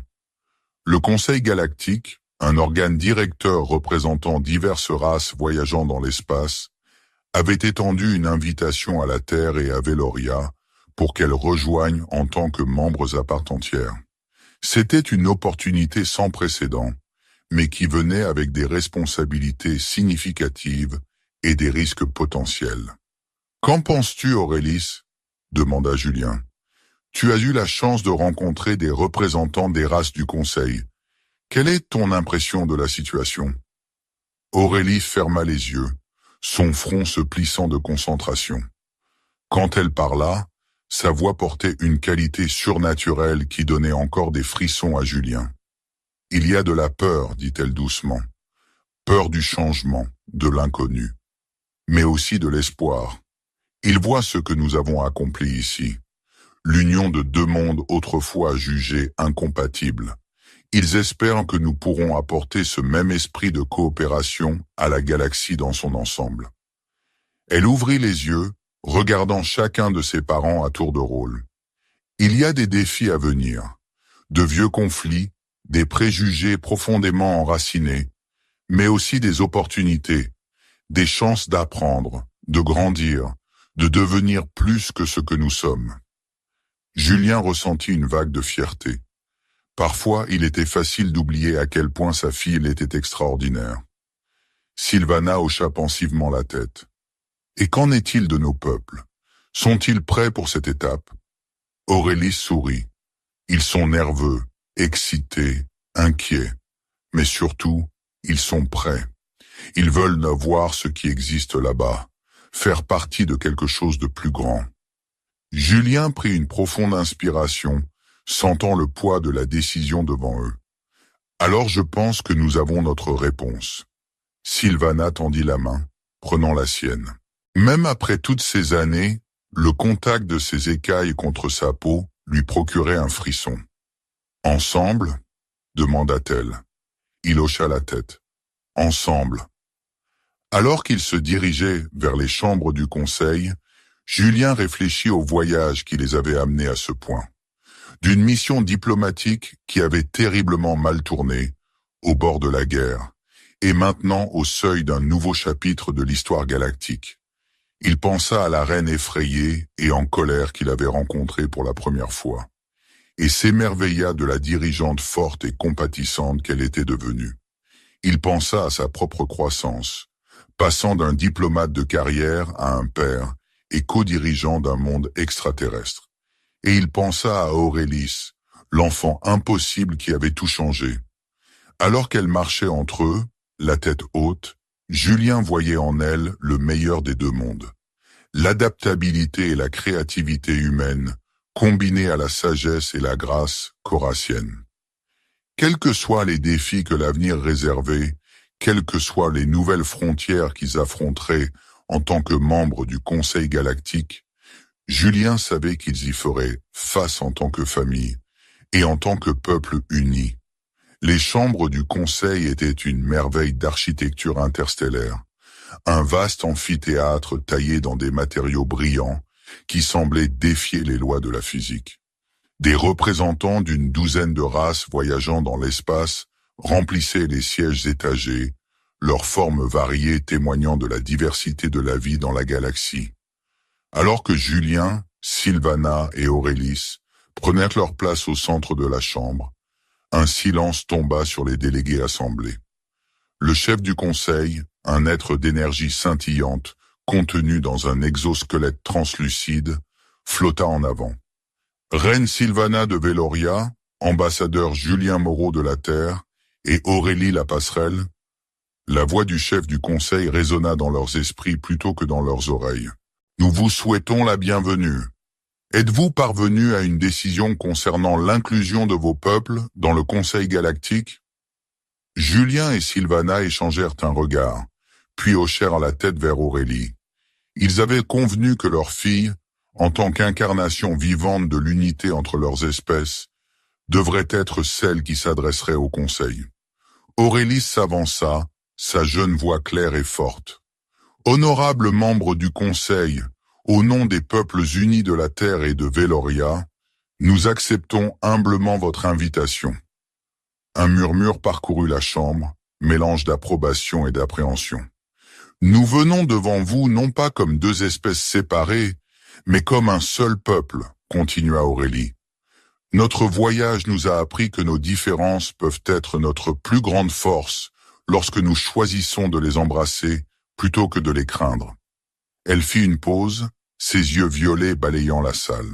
[SPEAKER 1] Le Conseil galactique, un organe directeur représentant diverses races voyageant dans l'espace, avait étendu une invitation à la Terre et à Veloria pour qu'elles rejoignent en tant que membres à part entière. C'était une opportunité sans précédent, mais qui venait avec des responsabilités significatives et des risques potentiels. « Qu'en penses-tu, Aurélis ?» demanda Julien. « Tu as eu la chance de rencontrer des représentants des races du Conseil. Quelle est ton impression de la situation ?» Aurélie ferma les yeux, son front se plissant de concentration. Quand elle parla, sa voix portait une qualité surnaturelle qui donnait encore des frissons à Julien. « Il y a de la peur, dit-elle doucement. Peur du changement, de l'inconnu, mais aussi de l'espoir. Il voit ce que nous avons accompli ici. L'union de deux mondes autrefois jugés incompatibles. Ils espèrent que nous pourrons apporter ce même esprit de coopération à la galaxie dans son ensemble. » Elle ouvrit les yeux, regardant chacun de ses parents à tour de rôle. Il y a des défis à venir, de vieux conflits, des préjugés profondément enracinés, mais aussi des opportunités, des chances d'apprendre, de grandir, de devenir plus que ce que nous sommes. Julien ressentit une vague de fierté. Parfois, il était facile d'oublier à quel point sa fille était extraordinaire. Sylvana hocha pensivement la tête. « Et qu'en est-il de nos peuples? Sont-ils prêts pour cette étape ?» Aurélie sourit. « Ils sont nerveux, excités, inquiets, mais surtout, ils sont prêts. Ils veulent voir ce qui existe là-bas, faire partie de quelque chose de plus grand. » Julien prit une profonde inspiration, sentant le poids de la décision devant eux. « Alors je pense que nous avons notre réponse. » Sylvana tendit la main, prenant la sienne. Même après toutes ces années, le contact de ses écailles contre sa peau lui procurait un frisson. « Ensemble ?» demanda-t-elle. Il hocha la tête. « Ensemble. » Alors qu'il se dirigeait vers les chambres du conseil, Julien réfléchit au voyage qui les avait amenés à ce point. D'une mission diplomatique qui avait terriblement mal tourné, au bord de la guerre, et maintenant au seuil d'un nouveau chapitre de l'histoire galactique. Il pensa à la reine effrayée et en colère qu'il avait rencontrée pour la première fois, et s'émerveilla de la dirigeante forte et compatissante qu'elle était devenue. Il pensa à sa propre croissance, passant d'un diplomate de carrière à un père et co-dirigeant d'un monde extraterrestre. Et il pensa à Aurélis, l'enfant impossible qui avait tout changé. Alors qu'elle marchait entre eux, la tête haute, Julien voyait en elle le meilleur des deux mondes. L'adaptabilité et la créativité humaine, combinées à la sagesse et la grâce korassienne. Quels que soient les défis que l'avenir réservait, quelles que soient les nouvelles frontières qu'ils affronteraient en tant que membre du Conseil galactique, Julien savait qu'ils y feraient face en tant que famille et en tant que peuple uni. Les chambres du Conseil étaient une merveille d'architecture interstellaire, un vaste amphithéâtre taillé dans des matériaux brillants qui semblaient défier les lois de la physique. Des représentants d'une douzaine de races voyageant dans l'espace remplissaient les sièges étagés, leurs formes variées témoignant de la diversité de la vie dans la galaxie. Alors que Julien, Sylvana et Aurélis prenaient leur place au centre de la chambre, un silence tomba sur les délégués assemblés. Le chef du conseil, un être d'énergie scintillante, contenu dans un exosquelette translucide, flotta en avant. Reine Sylvana de Veloria, ambassadeur Julien Moreau de la Terre et Aurélie la Passerelle, la voix du chef du conseil résonna dans leurs esprits plutôt que dans leurs oreilles. Nous vous souhaitons la bienvenue. Êtes-vous parvenus à une décision concernant l'inclusion de vos peuples dans le Conseil galactique? Julien et Sylvana échangèrent un regard, puis hochèrent la tête vers Aurélie. Ils avaient convenu que leur fille, en tant qu'incarnation vivante de l'unité entre leurs espèces, devrait être celle qui s'adresserait au Conseil. Aurélie s'avança, sa jeune voix claire et forte. Honorables membres du Conseil, au nom des peuples unis de la Terre et de Veloria, nous acceptons humblement votre invitation. Un murmure parcourut la chambre, mélange d'approbation et d'appréhension. Nous venons devant vous non pas comme deux espèces séparées, mais comme un seul peuple, continua Aurélie. Notre voyage nous a appris que nos différences peuvent être notre plus grande force lorsque nous choisissons de les embrasser plutôt que de les craindre. Elle fit une pause, ses yeux violets balayant la salle.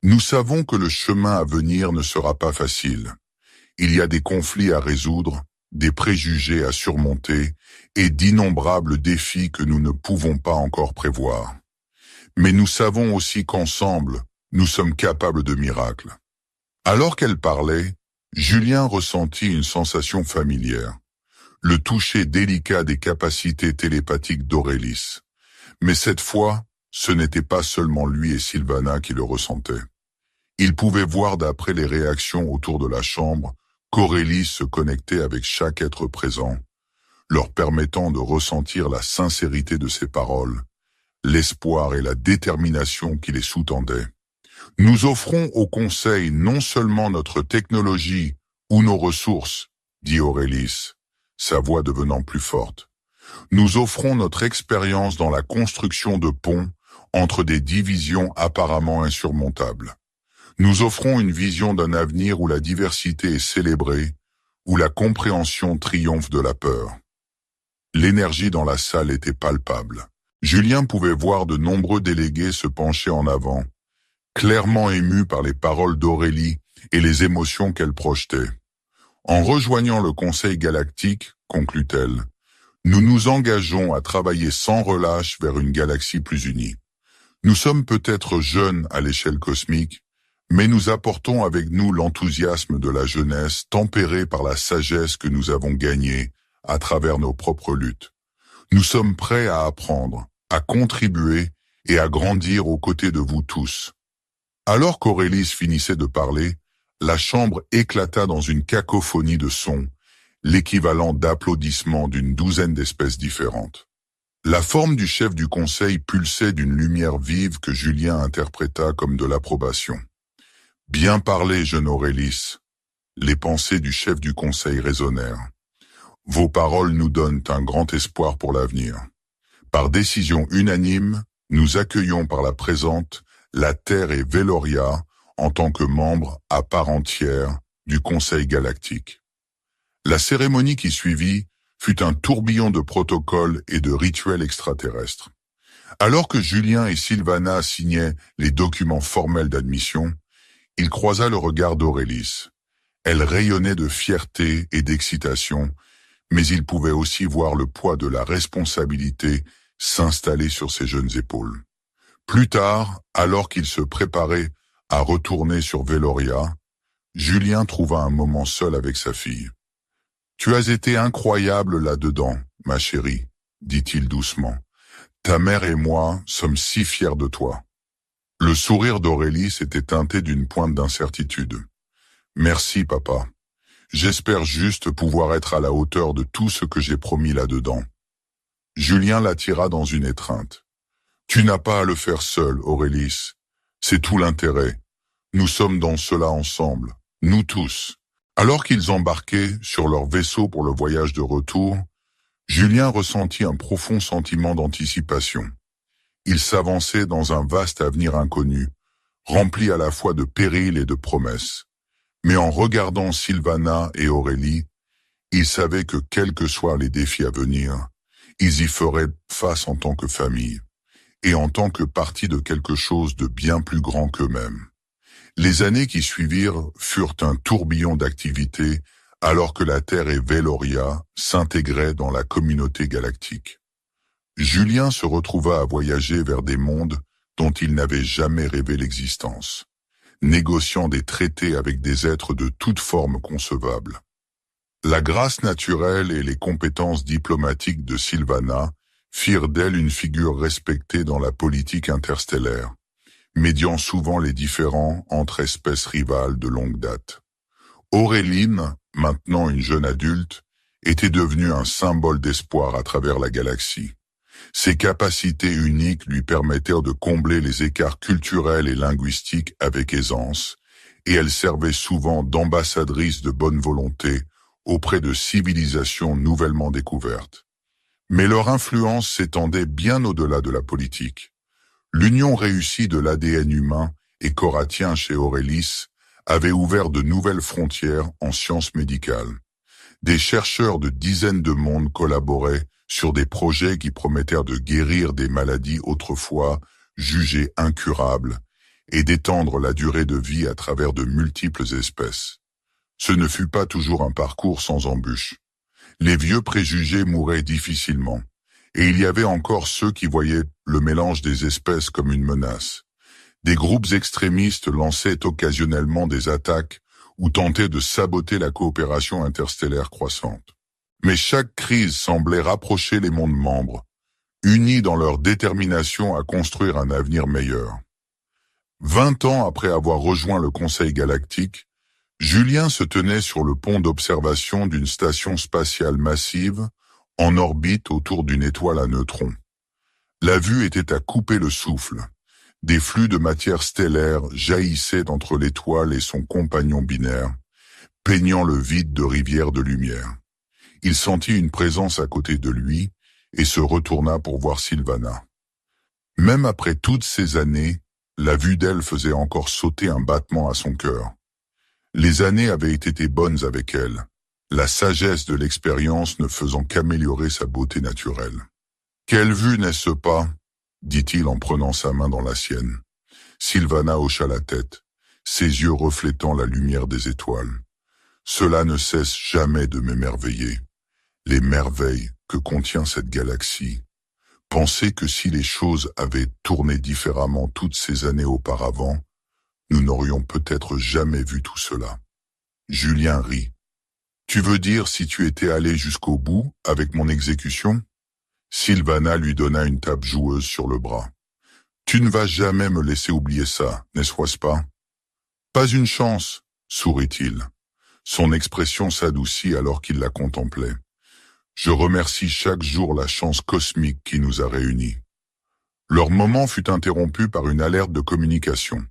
[SPEAKER 1] Nous savons que le chemin à venir ne sera pas facile. Il y a des conflits à résoudre, des préjugés à surmonter et d'innombrables défis que nous ne pouvons pas encore prévoir. Mais nous savons aussi qu'ensemble, nous sommes capables de miracles. Alors qu'elle parlait, Julien ressentit une sensation familière, le toucher délicat des capacités télépathiques d'Aurélis. Mais cette fois, ce n'était pas seulement lui et Sylvana qui le ressentaient. Il pouvait voir d'après les réactions autour de la chambre qu'Aurélis se connectait avec chaque être présent, leur permettant de ressentir la sincérité de ses paroles, l'espoir et la détermination qui les sous-tendaient. Nous offrons au Conseil non seulement notre technologie ou nos ressources, dit Aurélis, sa voix devenant plus forte. Nous offrons notre expérience dans la construction de ponts entre des divisions apparemment insurmontables. Nous offrons une vision d'un avenir où la diversité est célébrée, où la compréhension triomphe de la peur. L'énergie dans la salle était palpable. Julien pouvait voir de nombreux délégués se pencher en avant, clairement émus par les paroles d'Aurélie et les émotions qu'elle projetait. En rejoignant le Conseil galactique, conclut-elle, nous nous engageons à travailler sans relâche vers une galaxie plus unie. Nous sommes peut-être jeunes à l'échelle cosmique, mais nous apportons avec nous l'enthousiasme de la jeunesse tempéré par la sagesse que nous avons gagnée à travers nos propres luttes. Nous sommes prêts à apprendre, à contribuer et à grandir aux côtés de vous tous. Alors qu'Aurélis finissait de parler, la chambre éclata dans une cacophonie de sons, l'équivalent d'applaudissements d'une douzaine d'espèces différentes. La forme du chef du conseil pulsait d'une lumière vive que Julien interpréta comme de l'approbation. « Bien parlé, jeune Aurélis !» Les pensées du chef du conseil résonnèrent. « Vos paroles nous donnent un grand espoir pour l'avenir. Par décision unanime, nous accueillons par la présente la Terre et Veloria en tant que membres à part entière du Conseil galactique. » La cérémonie qui suivit fut un tourbillon de protocoles et de rituels extraterrestres. Alors que Julien et Sylvana signaient les documents formels d'admission, il croisa le regard d'Aurélis. Elle rayonnait de fierté et d'excitation, mais il pouvait aussi voir le poids de la responsabilité s'installer sur ses jeunes épaules. Plus tard, alors qu'il se préparait à retourner sur Veloria, Julien trouva un moment seul avec sa fille. « Tu as été incroyable là-dedans, ma chérie, dit-il doucement. Ta mère et moi sommes si fiers de toi. Le sourire d'Aurélie s'était teinté d'une pointe d'incertitude. Merci, papa. J'espère juste pouvoir être à la hauteur de tout ce que j'ai promis là-dedans. Julien l'attira dans une étreinte. Tu n'as pas à le faire seul, Aurélie. C'est tout l'intérêt. Nous sommes dans cela ensemble, nous tous. Alors qu'ils embarquaient sur leur vaisseau pour le voyage de retour, Julien ressentit un profond sentiment d'anticipation. Il s'avançait dans un vaste avenir inconnu, rempli à la fois de périls et de promesses. Mais en regardant Sylvana et Aurélie, il savait que quels que soient les défis à venir, ils y feraient face en tant que famille, et en tant que partie de quelque chose de bien plus grand qu'eux-mêmes. Les années qui suivirent furent un tourbillon d'activités, alors que la Terre et Veloria s'intégraient dans la communauté galactique. Julien se retrouva à voyager vers des mondes dont il n'avait jamais rêvé l'existence, négociant des traités avec des êtres de toutes formes concevables. La grâce naturelle et les compétences diplomatiques de Sylvana firent d'elle une figure respectée dans la politique interstellaire, médiant souvent les différends entre espèces rivales de longue date. Auréline, maintenant une jeune adulte, était devenue un symbole d'espoir à travers la galaxie. Ses capacités uniques lui permettèrent de combler les écarts culturels et linguistiques avec aisance, et elle servait souvent d'ambassadrice de bonne volonté auprès de civilisations nouvellement découvertes. Mais leur influence s'étendait bien au-delà de la politique. L'union réussie de l'ADN humain et coratien chez Aurélie avait ouvert de nouvelles frontières en sciences médicales. Des chercheurs de dizaines de mondes collaboraient sur des projets qui promettèrent de guérir des maladies autrefois jugées incurables et d'étendre la durée de vie à travers de multiples espèces. Ce ne fut pas toujours un parcours sans embûches. Les vieux préjugés mouraient difficilement, et il y avait encore ceux qui voyaient le mélange des espèces comme une menace. Des groupes extrémistes lançaient occasionnellement des attaques ou tentaient de saboter la coopération interstellaire croissante. Mais chaque crise semblait rapprocher les mondes membres, unis dans leur détermination à construire un avenir meilleur. 20 ans après avoir rejoint le Conseil galactique, Julien se tenait sur le pont d'observation d'une station spatiale massive en orbite autour d'une étoile à neutrons. La vue était à couper le souffle. Des flux de matière stellaire jaillissaient entre l'étoile et son compagnon binaire, peignant le vide de rivières de lumière. Il sentit une présence à côté de lui et se retourna pour voir Sylvana. Même après toutes ces années, la vue d'elle faisait encore sauter un battement à son cœur. Les années avaient été bonnes avec elle, la sagesse de l'expérience ne faisant qu'améliorer sa beauté naturelle. « Quelle vue, n'est-ce pas ?» dit-il en prenant sa main dans la sienne. Sylvana hocha la tête, ses yeux reflétant la lumière des étoiles. « Cela ne cesse jamais de m'émerveiller. Les merveilles que contient cette galaxie. Pensez que si les choses avaient tourné différemment toutes ces années auparavant, nous n'aurions peut-être jamais vu tout cela. » Julien rit. « Tu veux dire si tu étais allé jusqu'au bout avec mon exécution ?» Sylvana lui donna une tape joueuse sur le bras. « Tu ne vas jamais me laisser oublier ça, n'est-ce pas ?»« Pas une chance, » sourit-il. Son expression s'adoucit alors qu'il la contemplait. « Je remercie chaque jour la chance cosmique qui nous a réunis. » Leur moment fut interrompu par une alerte de communication.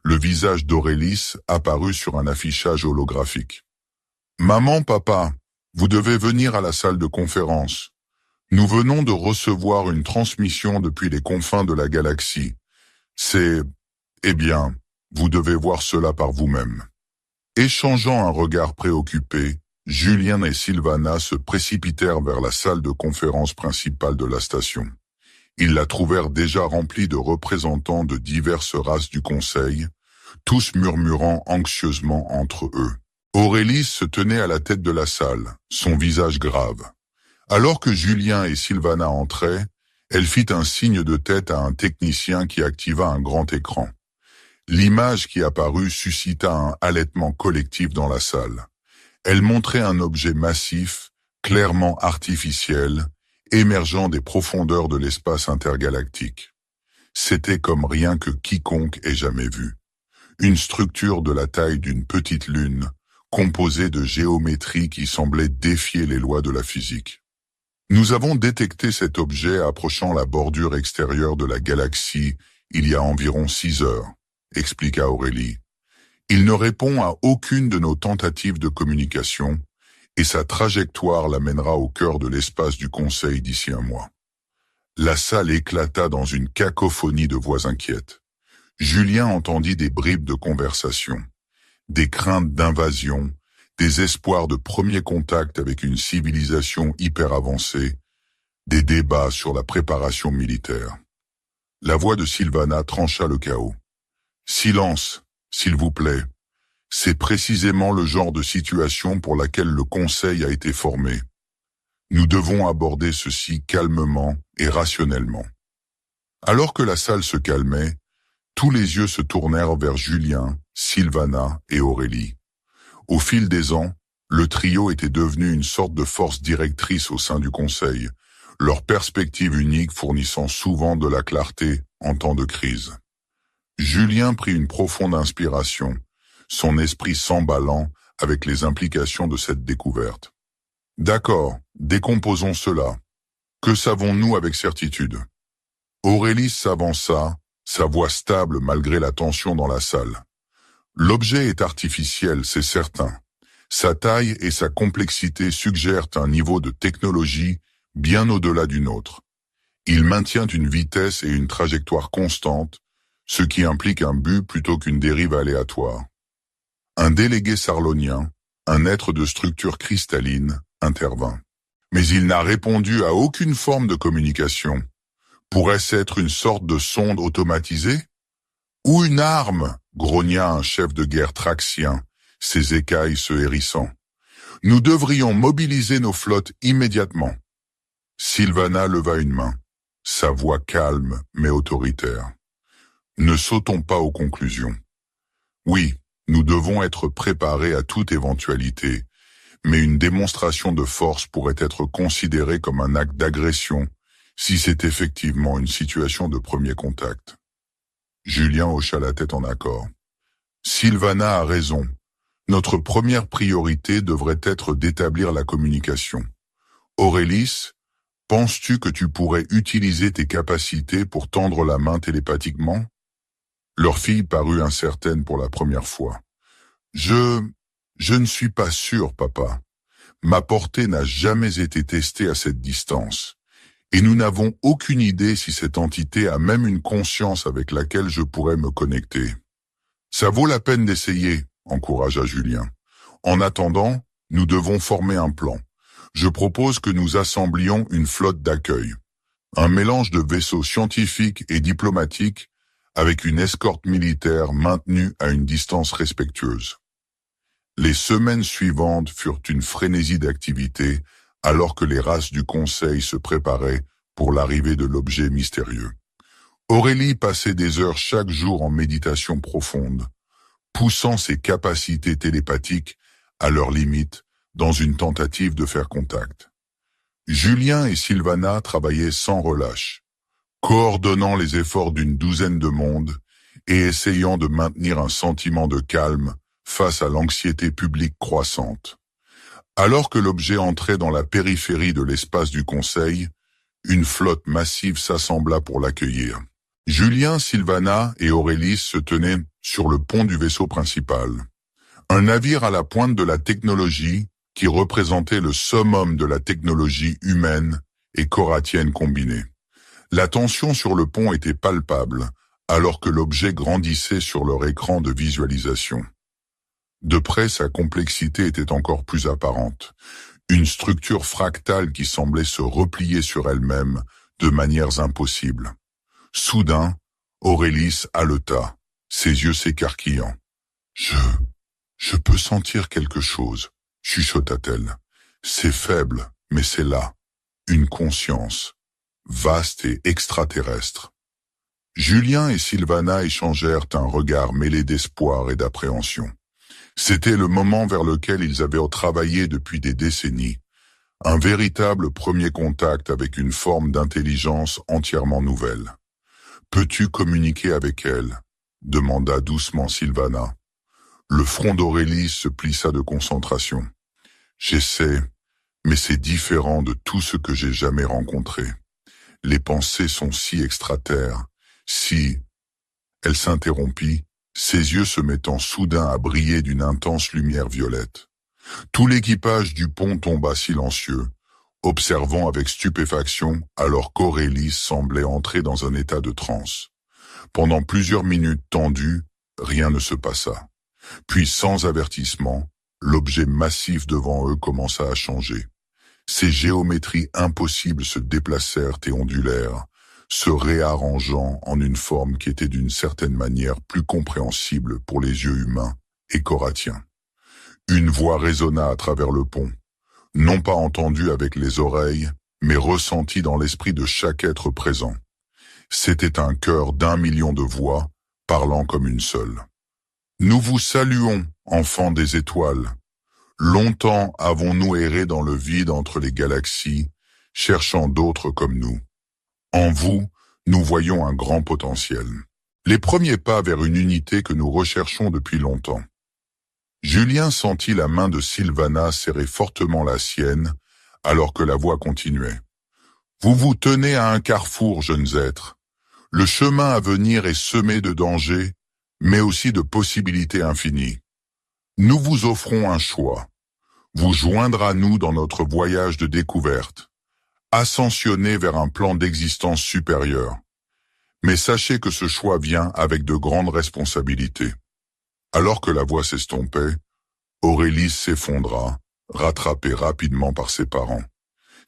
[SPEAKER 1] Le visage d'Aurélie apparut sur un affichage holographique. « Maman, papa, vous devez venir à la salle de conférence. Nous venons de recevoir une transmission depuis les confins de la galaxie. C'est... Eh bien, vous devez voir cela par vous-même. » Échangeant un regard préoccupé, Julien et Sylvana se précipitèrent vers la salle de conférence principale de la station. Ils la trouvèrent déjà remplie de représentants de diverses races du Conseil, tous murmurant anxieusement entre eux. Aurélie se tenait à la tête de la salle, son visage grave. Alors que Julien et Sylvana entraient, elle fit un signe de tête à un technicien qui activa un grand écran. L'image qui apparut suscita un halètement collectif dans la salle. Elle montrait un objet massif, clairement artificiel, émergeant des profondeurs de l'espace intergalactique. C'était comme rien que quiconque ait jamais vu. Une structure de la taille d'une petite lune, composée de géométrie qui semblait défier les lois de la physique. Nous avons détecté cet objet approchant la bordure extérieure de la galaxie il y a environ 6 heures, expliqua Aurélie. Il ne répond à aucune de nos tentatives de communication et sa trajectoire l'amènera au cœur de l'espace du Conseil d'ici un mois. La salle éclata dans une cacophonie de voix inquiètes. Julien entendit des bribes de conversation, des craintes d'invasion, des espoirs de premier contact avec une civilisation hyper avancée, des débats sur la préparation militaire. La voix de Sylvana trancha le chaos. « Silence, s'il vous plaît. C'est précisément le genre de situation pour laquelle le Conseil a été formé. Nous devons aborder ceci calmement et rationnellement. » Alors que la salle se calmait, tous les yeux se tournèrent vers Julien, Sylvana et Aurélie. Au fil des ans, le trio était devenu une sorte de force directrice au sein du Conseil, leur perspective unique fournissant souvent de la clarté en temps de crise. Julien prit une profonde inspiration, son esprit s'emballant avec les implications de cette découverte. « D'accord, décomposons cela. Que savons-nous avec certitude ?» Aurélie s'avança, sa voix stable malgré la tension dans la salle. L'objet est artificiel, c'est certain. Sa taille et sa complexité suggèrent un niveau de technologie bien au-delà du nôtre. Il maintient une vitesse et une trajectoire constantes, ce qui implique un but plutôt qu'une dérive aléatoire. Un délégué sarlonien, un être de structure cristalline, intervint. Mais il n'a répondu à aucune forme de communication. Pourrait-ce être une sorte de sonde automatisée ? Ou une arme, grogna un chef de guerre traxien, ses écailles se hérissant. Nous devrions mobiliser nos flottes immédiatement. Sylvana leva une main, sa voix calme mais autoritaire. Ne sautons pas aux conclusions. Oui, nous devons être préparés à toute éventualité, mais une démonstration de force pourrait être considérée comme un acte d'agression si c'est effectivement une situation de premier contact. Julien hocha la tête en accord. Sylvana a raison. Notre première priorité devrait être d'établir la communication. Aurélie, penses-tu que tu pourrais utiliser tes capacités pour tendre la main télépathiquement ? Leur fille parut incertaine pour la première fois. Je ne suis pas sûr, papa. Ma portée n'a jamais été testée à cette distance. Et nous n'avons aucune idée si cette entité a même une conscience avec laquelle je pourrais me connecter. Ça vaut la peine d'essayer, encouragea Julien. En attendant, nous devons former un plan. Je propose que nous assemblions une flotte d'accueil. Un mélange de vaisseaux scientifiques et diplomatiques avec une escorte militaire maintenue à une distance respectueuse. Les semaines suivantes furent une frénésie d'activité alors que les races du Conseil se préparaient pour l'arrivée de l'objet mystérieux. Aurélie passait des heures chaque jour en méditation profonde, poussant ses capacités télépathiques à leurs limites dans une tentative de faire contact. Julien et Sylvana travaillaient sans relâche, coordonnant les efforts d'une douzaine de mondes et essayant de maintenir un sentiment de calme face à l'anxiété publique croissante. Alors que l'objet entrait dans la périphérie de l'espace du Conseil, une flotte massive s'assembla pour l'accueillir. Julien, Sylvana et Aurélie se tenaient sur le pont du vaisseau principal. Un navire à la pointe de la technologie qui représentait le summum de la technologie humaine et coratienne combinée. La tension sur le pont était palpable, alors que l'objet grandissait sur leur écran de visualisation. De près, sa complexité était encore plus apparente. Une structure fractale qui semblait se replier sur elle-même de manières impossibles. Soudain, Aurélie haleta, ses yeux s'écarquillant. « Je peux sentir quelque chose, » chuchota-t-elle. « C'est faible, mais c'est là. Une conscience, vaste et extraterrestre. » Julien et Sylvana échangèrent un regard mêlé d'espoir et d'appréhension. C'était le moment vers lequel ils avaient travaillé depuis des décennies, Un véritable premier contact avec une forme d'intelligence entièrement nouvelle. Peux-tu communiquer avec elle? Demanda doucement Sylvana. Le front d'Aurélie se plissa de concentration. J'essaie, mais c'est différent de tout ce que j'ai jamais rencontré. Les pensées sont si extraterres, si... Elle s'interrompit, ses yeux se mettant soudain à briller d'une intense lumière violette. Tout l'équipage du pont tomba silencieux, observant avec stupéfaction alors qu'Aurélie semblait entrer dans un état de transe. Pendant plusieurs minutes tendues, rien ne se passa. Puis sans avertissement, l'objet massif devant eux commença à changer. Ces géométries impossibles se déplacèrent et ondulèrent, se réarrangeant en une forme qui était d'une certaine manière plus compréhensible pour les yeux humains et coratiens. Une voix résonna à travers le pont, non pas entendue avec les oreilles, mais ressentie dans l'esprit de chaque être présent. C'était un chœur d'1 million de voix, parlant comme une seule. Nous vous saluons, enfants des étoiles. Longtemps avons-nous erré dans le vide entre les galaxies, cherchant d'autres comme nous. En vous, nous voyons un grand potentiel. Les premiers pas vers une unité que nous recherchons depuis longtemps. Julien sentit la main de Sylvana serrer fortement la sienne, alors que la voix continuait. Vous vous tenez à un carrefour, jeunes êtres. Le chemin à venir est semé de dangers, mais aussi de possibilités infinies. Nous vous offrons un choix. Vous joindre à nous dans notre voyage de découverte. Ascensionner vers un plan d'existence supérieur. Mais sachez que ce choix vient avec de grandes responsabilités. Alors que la voix s'estompait, Aurélie s'effondra, rattrapée rapidement par ses parents.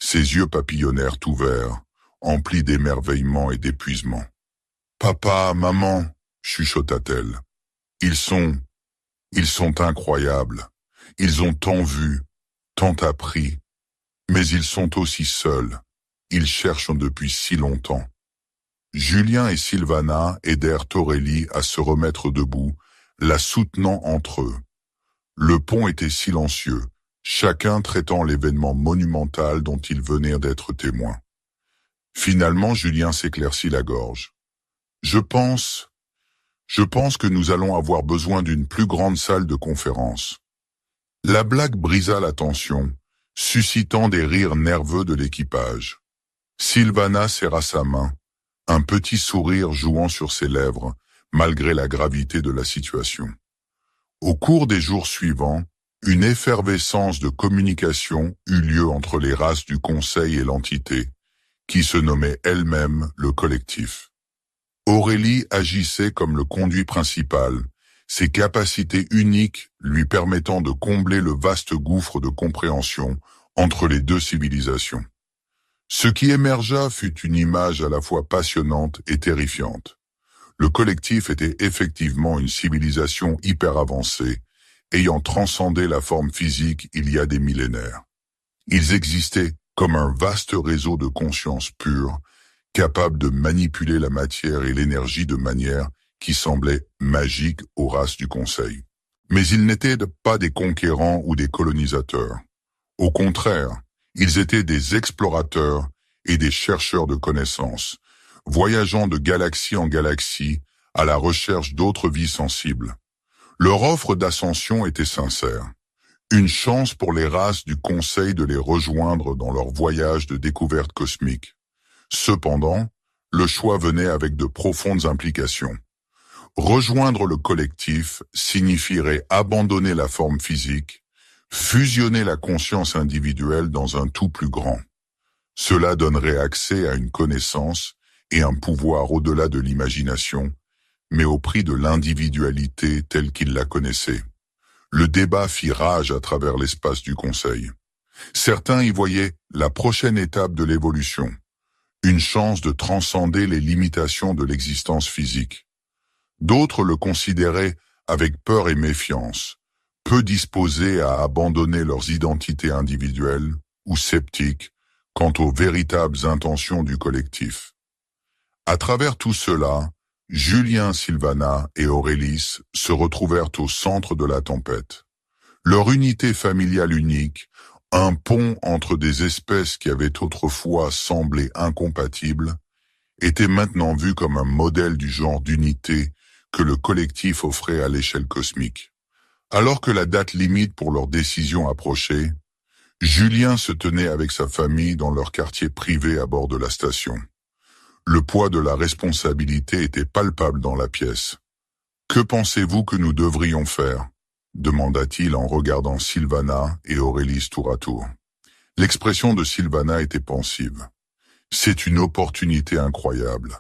[SPEAKER 1] Ses yeux papillonnèrent ouverts, emplis d'émerveillement et d'épuisement. « Papa, maman, chuchota-t-elle. Ils sont incroyables. Ils ont tant vu, tant appris. Mais ils sont aussi seuls. Ils cherchent depuis si longtemps. » Julien et Sylvana aidèrent Aurélie à se remettre debout, la soutenant entre eux. Le pont était silencieux, chacun traitant l'événement monumental dont ils venaient d'être témoins. Finalement, Julien s'éclaircit la gorge. Je pense que nous allons avoir besoin d'une plus grande salle de conférence. La blague brisa la tension, suscitant des rires nerveux de l'équipage. Sylvana serra sa main, un petit sourire jouant sur ses lèvres, malgré la gravité de la situation. Au cours des jours suivants, une effervescence de communication eut lieu entre les races du Conseil et l'entité, qui se nommait elle-même le collectif. Aurélie agissait comme le conduit principal, ses capacités uniques lui permettant de combler le vaste gouffre de compréhension entre les deux civilisations. Ce qui émergea fut une image à la fois passionnante et terrifiante. Le collectif était effectivement une civilisation hyper avancée, ayant transcendé la forme physique il y a des millénaires. Ils existaient comme un vaste réseau de conscience pure, capable de manipuler la matière et l'énergie de manière qui semblait magique aux races du Conseil. Mais ils n'étaient pas des conquérants ou des colonisateurs. Au contraire, ils étaient des explorateurs et des chercheurs de connaissances, voyageant de galaxie en galaxie à la recherche d'autres vies sensibles. Leur offre d'ascension était sincère. Une chance pour les races du Conseil de les rejoindre dans leur voyage de découverte cosmique. Cependant, le choix venait avec de profondes implications. Rejoindre le collectif signifierait abandonner la forme physique, fusionner la conscience individuelle dans un tout plus grand. Cela donnerait accès à une connaissance et un pouvoir au-delà de l'imagination, mais au prix de l'individualité telle qu'ils la connaissaient. Le débat fit rage à travers l'espace du Conseil. Certains y voyaient la prochaine étape de l'évolution, une chance de transcender les limitations de l'existence physique. D'autres le considéraient avec peur et méfiance, peu disposés à abandonner leurs identités individuelles ou sceptiques quant aux véritables intentions du collectif. À travers tout cela, Julien, Sylvana et Aurélie se retrouvèrent au centre de la tempête. Leur unité familiale unique, Un pont entre des espèces qui avaient autrefois semblé incompatibles était maintenant vu comme un modèle du genre d'unité que le collectif offrait à l'échelle cosmique. Alors que la date limite pour leur décision approchait, Julien se tenait avec sa famille dans leur quartier privé à bord de la station. Le poids de la responsabilité était palpable dans la pièce. « Que pensez-vous que nous devrions faire ?» demanda-t-il en regardant Sylvana et Aurélie tour à tour. L'expression de Sylvana était pensive. « C'est une opportunité incroyable.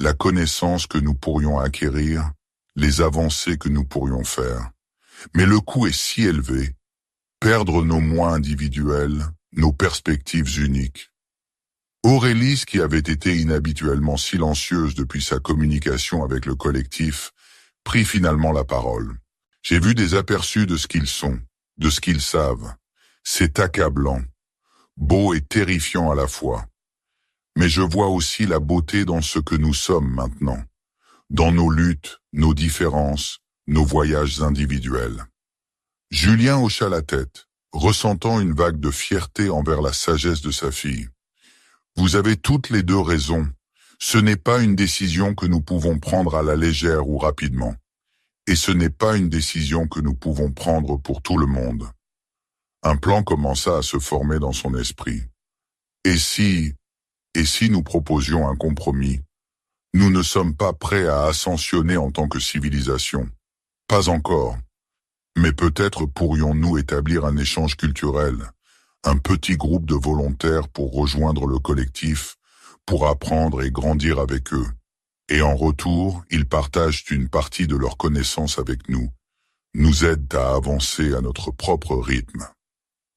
[SPEAKER 1] La connaissance que nous pourrions acquérir, les avancées que nous pourrions faire. Mais le coût est si élevé. Perdre nos moi individuels, nos perspectives uniques. » Aurélie, qui avait été inhabituellement silencieuse depuis sa communication avec le collectif, prit finalement la parole. « J'ai vu des aperçus de ce qu'ils sont, de ce qu'ils savent. C'est accablant, beau et terrifiant à la fois. Mais je vois aussi la beauté dans ce que nous sommes maintenant, dans nos luttes, nos différences, nos voyages individuels. » Julien hocha la tête, ressentant une vague de fierté envers la sagesse de sa fille. « Vous avez toutes les deux raison. Ce n'est pas une décision que nous pouvons prendre à la légère ou rapidement. Et ce n'est pas une décision que nous pouvons prendre pour tout le monde. » Un plan commença à se former dans son esprit. Et si nous proposions un compromis? Nous ne sommes pas prêts à ascensionner en tant que civilisation. Pas encore. Mais peut-être pourrions-nous établir un échange culturel, un petit groupe de volontaires pour rejoindre le collectif, pour apprendre et grandir avec eux. Et en retour, ils partagent une partie de leurs connaissances avec nous, nous aident à avancer à notre propre rythme.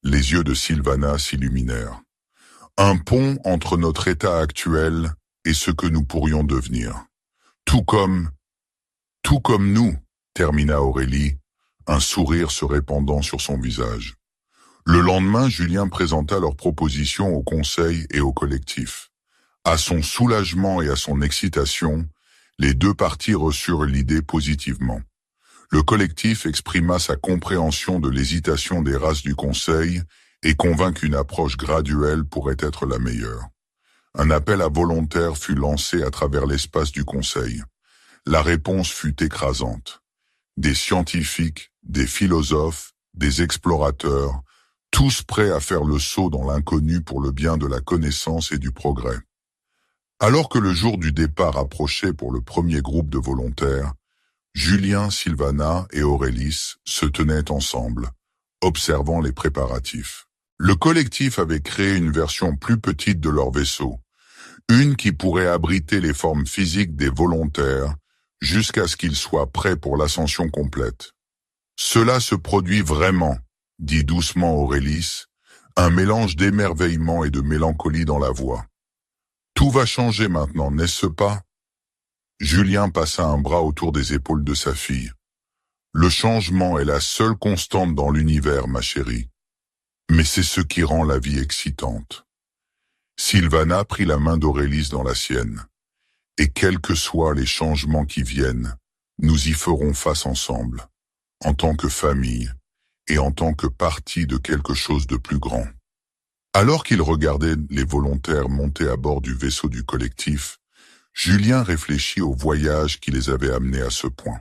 [SPEAKER 1] Les yeux de Sylvana s'illuminèrent. Un pont entre notre état actuel et ce que nous pourrions devenir. Tout comme nous, termina Aurélie, un sourire se répandant sur son visage. Le lendemain, Julien présenta leurs propositions au conseil et au collectif. À son soulagement et à son excitation, les deux parties reçurent l'idée positivement. Le collectif exprima sa compréhension de l'hésitation des races du conseil et convint qu'une approche graduelle pourrait être la meilleure. Un appel à volontaires fut lancé à travers l'espace du conseil. La réponse fut écrasante. Des scientifiques, des philosophes, des explorateurs, tous prêts à faire le saut dans l'inconnu pour le bien de la connaissance et du progrès. Alors que le jour du départ approchait pour le premier groupe de volontaires, Julien, Sylvana et Aurélie se tenaient ensemble, observant les préparatifs. Le collectif avait créé une version plus petite de leur vaisseau, une qui pourrait abriter les formes physiques des volontaires jusqu'à ce qu'ils soient prêts pour l'ascension complète. « Cela se produit vraiment », dit doucement Aurélie, un mélange d'émerveillement et de mélancolie dans la voix. « Tout va changer maintenant, n'est-ce pas ?» Julien passa un bras autour des épaules de sa fille. « Le changement est la seule constante dans l'univers, ma chérie. Mais c'est ce qui rend la vie excitante. » Sylvana prit la main d'Aurélie dans la sienne. « Et quels que soient les changements qui viennent, nous y ferons face ensemble, en tant que famille et en tant que partie de quelque chose de plus grand. » Alors qu'il regardait les volontaires monter à bord du vaisseau du collectif, Julien réfléchit au voyage qui les avait amenés à ce point.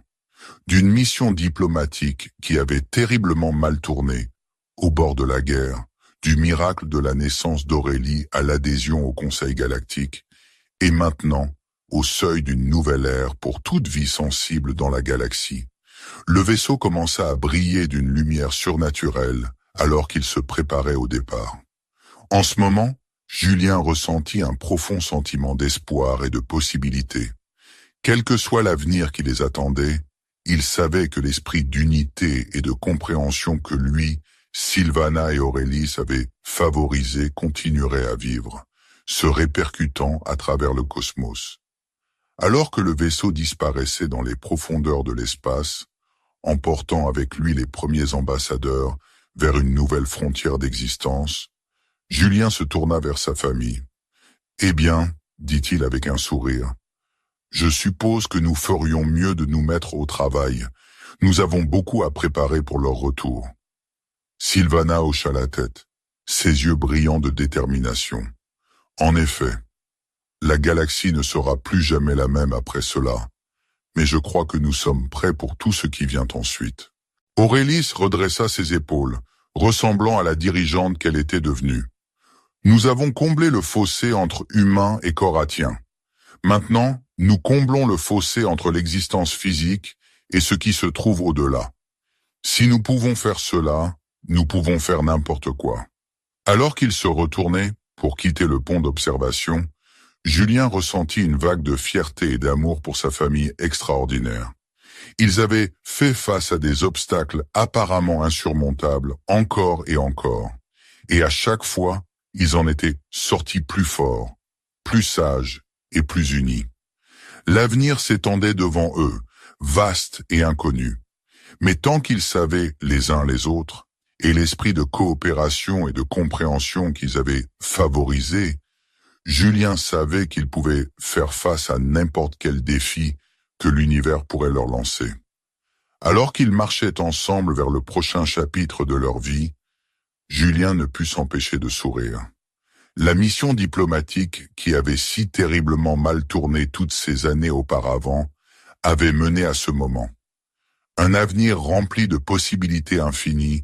[SPEAKER 1] D'une mission diplomatique qui avait terriblement mal tourné, au bord de la guerre, du miracle de la naissance d'Aurélie à l'adhésion au Conseil galactique, et maintenant, au seuil d'une nouvelle ère pour toute vie sensible dans la galaxie. Le vaisseau commença à briller d'une lumière surnaturelle alors qu'il se préparait au départ. En ce moment, Julien ressentit un profond sentiment d'espoir et de possibilité. Quel que soit l'avenir qui les attendait, il savait que l'esprit d'unité et de compréhension que lui, Sylvana et Aurélie avaient favorisé continuerait à vivre, se répercutant à travers le cosmos. Alors que le vaisseau disparaissait dans les profondeurs de l'espace, emportant avec lui les premiers ambassadeurs vers une nouvelle frontière d'existence, Julien se tourna vers sa famille. « Eh bien, dit-il avec un sourire, je suppose que nous ferions mieux de nous mettre au travail. Nous avons beaucoup à préparer pour leur retour. » Sylvana hocha la tête. ses yeux brillants de détermination. En effet, la galaxie ne sera plus jamais la même après cela, mais je crois que nous sommes prêts pour tout ce qui vient ensuite. Aurélis redressa ses épaules, ressemblant à la dirigeante qu'elle était devenue. Nous avons comblé le fossé entre humains et coratiens. Maintenant, nous comblons le fossé entre l'existence physique et ce qui se trouve au-delà. Si nous pouvons faire cela, nous pouvons faire n'importe quoi. Alors qu'il se retournait pour quitter le pont d'observation, Julien ressentit une vague de fierté et d'amour pour sa famille extraordinaire. Ils avaient fait face à des obstacles apparemment insurmontables encore et encore, et à chaque fois, ils en étaient sortis plus forts, plus sages et plus unis. L'avenir s'étendait devant eux, vaste et inconnu. Mais tant qu'ils savaient les uns les autres, et l'esprit de coopération et de compréhension qu'ils avaient favorisé, Julien savait qu'il pouvait faire face à n'importe quel défi que l'univers pourrait leur lancer. Alors qu'ils marchaient ensemble vers le prochain chapitre de leur vie, Julien ne put s'empêcher de sourire. La mission diplomatique qui avait si terriblement mal tourné toutes ces années auparavant avait mené à ce moment. Un avenir rempli de possibilités infinies,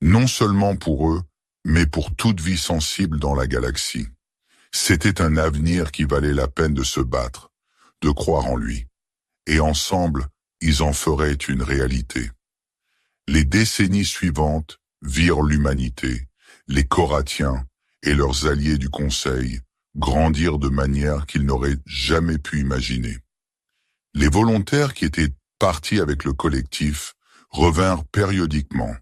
[SPEAKER 1] non seulement pour eux, mais pour toute vie sensible dans la galaxie. C'était un avenir qui valait la peine de se battre, de croire en lui. Et ensemble, ils en feraient une réalité. Les décennies suivantes virent l'humanité, les Coratiens et leurs alliés du Conseil grandir de manière qu'ils n'auraient jamais pu imaginer. Les volontaires qui étaient partis avec le collectif revinrent périodiquement,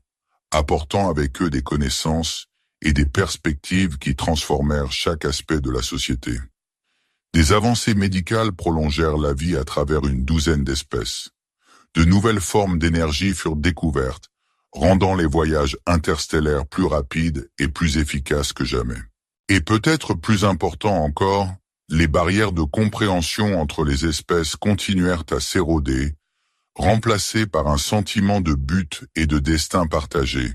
[SPEAKER 1] apportant avec eux des connaissances et des perspectives qui transformèrent chaque aspect de la société. Des avancées médicales prolongèrent la vie à travers une douzaine d'espèces. De nouvelles formes d'énergie furent découvertes, rendant les voyages interstellaires plus rapides et plus efficaces que jamais. Et peut-être plus important encore, les barrières de compréhension entre les espèces continuèrent à s'éroder, remplacées par un sentiment de but et de destin partagé.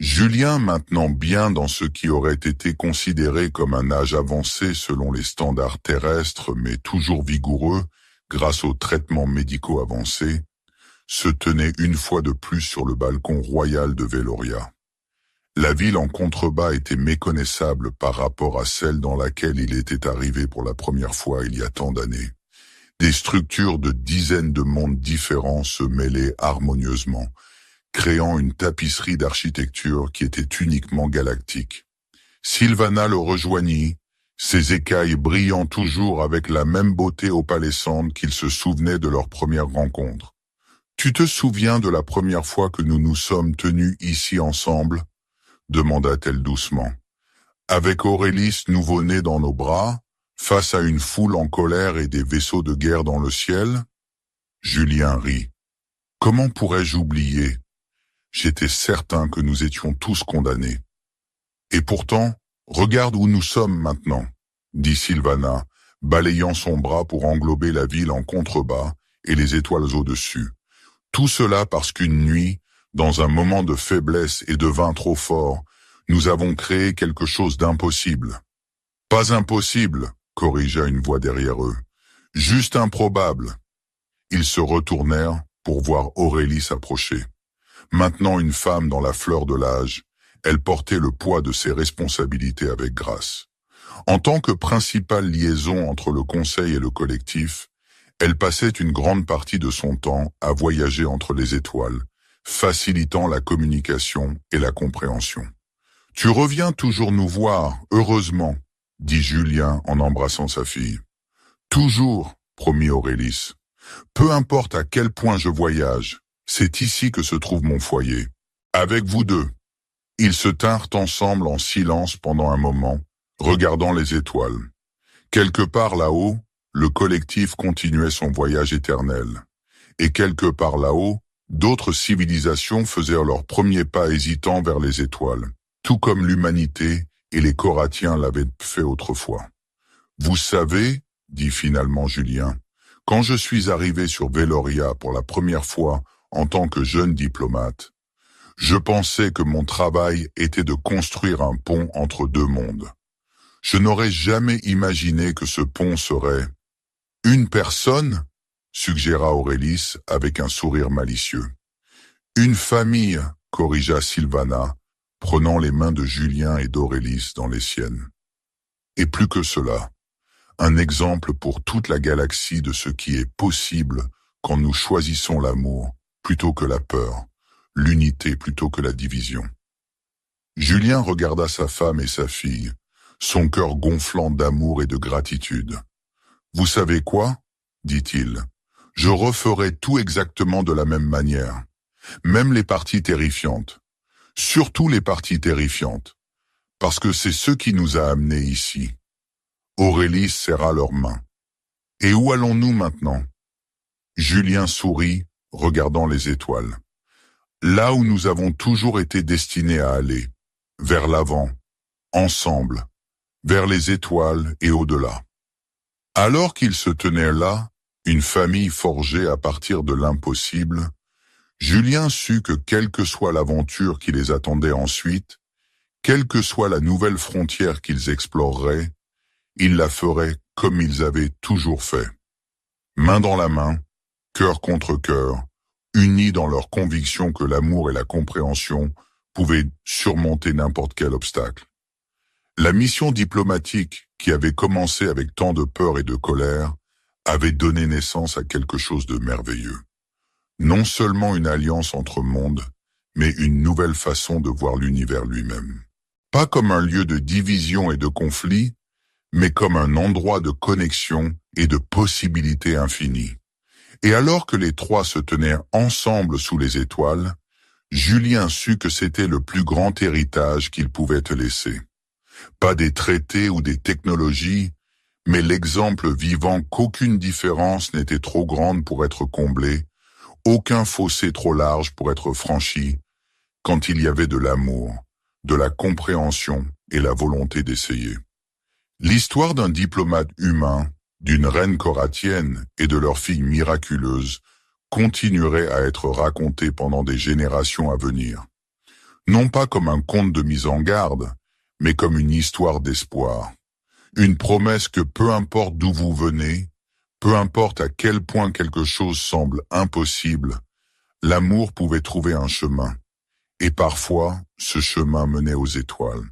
[SPEAKER 1] Julien, maintenant bien dans ce qui aurait été considéré comme un âge avancé selon les standards terrestres, mais toujours vigoureux grâce aux traitements médicaux avancés, se tenait une fois de plus sur le balcon royal de Veloria. La ville en contrebas était méconnaissable par rapport à celle dans laquelle il était arrivé pour la première fois il y a tant d'années. Des structures de dizaines de mondes différents se mêlaient harmonieusement, créant une tapisserie d'architecture qui était uniquement galactique. Sylvana le rejoignit, ses écailles brillant toujours avec la même beauté opalescente qu'il se souvenait de leur première rencontre. « Tu te souviens de la première fois que nous nous sommes tenus ici ensemble ?» demanda-t-elle doucement. Avec Aurélis nouveau-né dans nos bras, face à une foule en colère et des vaisseaux de guerre dans le ciel? Julien rit. « Comment pourrais-je oublier ? J'étais certain que nous étions tous condamnés. » « Et pourtant, regarde où nous sommes maintenant, » dit Sylvana, balayant son bras pour englober la ville en contrebas et les étoiles au-dessus. Tout cela parce qu'une nuit, dans un moment de faiblesse et de vin trop fort, nous avons créé quelque chose d'impossible. « Pas impossible, » corrigea une voix derrière eux. « Juste improbable. » Ils se retournèrent pour voir Aurélis approcher. Maintenant une femme dans la fleur de l'âge, elle portait le poids de ses responsabilités avec grâce. En tant que principale liaison entre le conseil et le collectif, elle passait une grande partie de son temps à voyager entre les étoiles, facilitant la communication et la compréhension. « Tu reviens toujours nous voir, heureusement, » dit Julien en embrassant sa fille. « Toujours, » promit Aurélis. « Peu importe à quel point je voyage, c'est ici que se trouve mon foyer. Avec vous deux. » Ils se tinrent ensemble en silence pendant un moment, regardant les étoiles. Quelque part là-haut, le collectif continuait son voyage éternel. Et quelque part là-haut, d'autres civilisations faisaient leurs premiers pas hésitants vers les étoiles, tout comme l'humanité et les Coratiens l'avaient fait autrefois. « Vous savez, » dit finalement Julien, « quand je suis arrivé sur Veloria pour la première fois en tant que jeune diplomate, Je pensais que mon travail était de construire un pont entre deux mondes. Je n'aurais jamais imaginé que ce pont serait une personne, suggéra Aurélis avec un sourire malicieux. Une famille, corrigea Sylvana, prenant les mains de Julien et d'Aurélis dans les siennes. Et plus que cela, un exemple pour toute la galaxie de ce qui est possible quand nous choisissons l'amour plutôt que la peur, l'unité plutôt que la division. Julien regarda sa femme et sa fille, son cœur gonflant d'amour et de gratitude. « Vous savez quoi ?» dit-il. « Je referai tout exactement de la même manière, même les parties terrifiantes, surtout les parties terrifiantes, parce que c'est ce qui nous a amenés ici. » Aurélis serra leurs mains. « Et où allons-nous maintenant ?» Julien sourit, regardant les étoiles. « Là où nous avons toujours été destinés à aller, vers l'avant, ensemble, vers les étoiles et au-delà. » Alors qu'ils se tenaient là, une famille forgée à partir de l'impossible, Julien sut que quelle que soit l'aventure qui les attendait ensuite, quelle que soit la nouvelle frontière qu'ils exploreraient, ils la feraient comme ils avaient toujours fait. Main dans la main, cœur contre cœur, unis dans leur conviction que l'amour et la compréhension pouvaient surmonter n'importe quel obstacle. La mission diplomatique, qui avait commencé avec tant de peur et de colère, avait donné naissance à quelque chose de merveilleux. Non seulement une alliance entre mondes, mais une nouvelle façon de voir l'univers lui-même. Pas comme un lieu de division et de conflit, mais comme un endroit de connexion et de possibilités infinies. Et alors que les trois se tenaient ensemble sous les étoiles, Julien sut que c'était le plus grand héritage qu'il pouvait te laisser. Pas des traités ou des technologies, mais l'exemple vivant qu'aucune différence n'était trop grande pour être comblée, aucun fossé trop large pour être franchi, quand il y avait de l'amour, de la compréhension et la volonté d'essayer. L'histoire d'un diplomate humain, d'une reine coratienne et de leur fille miraculeuse continuerait à être racontée pendant des générations à venir. Non pas comme un conte de mise en garde, mais comme une histoire d'espoir. Une promesse que peu importe d'où vous venez, peu importe à quel point quelque chose semble impossible, l'amour pouvait trouver un chemin. Et parfois, ce chemin menait aux étoiles.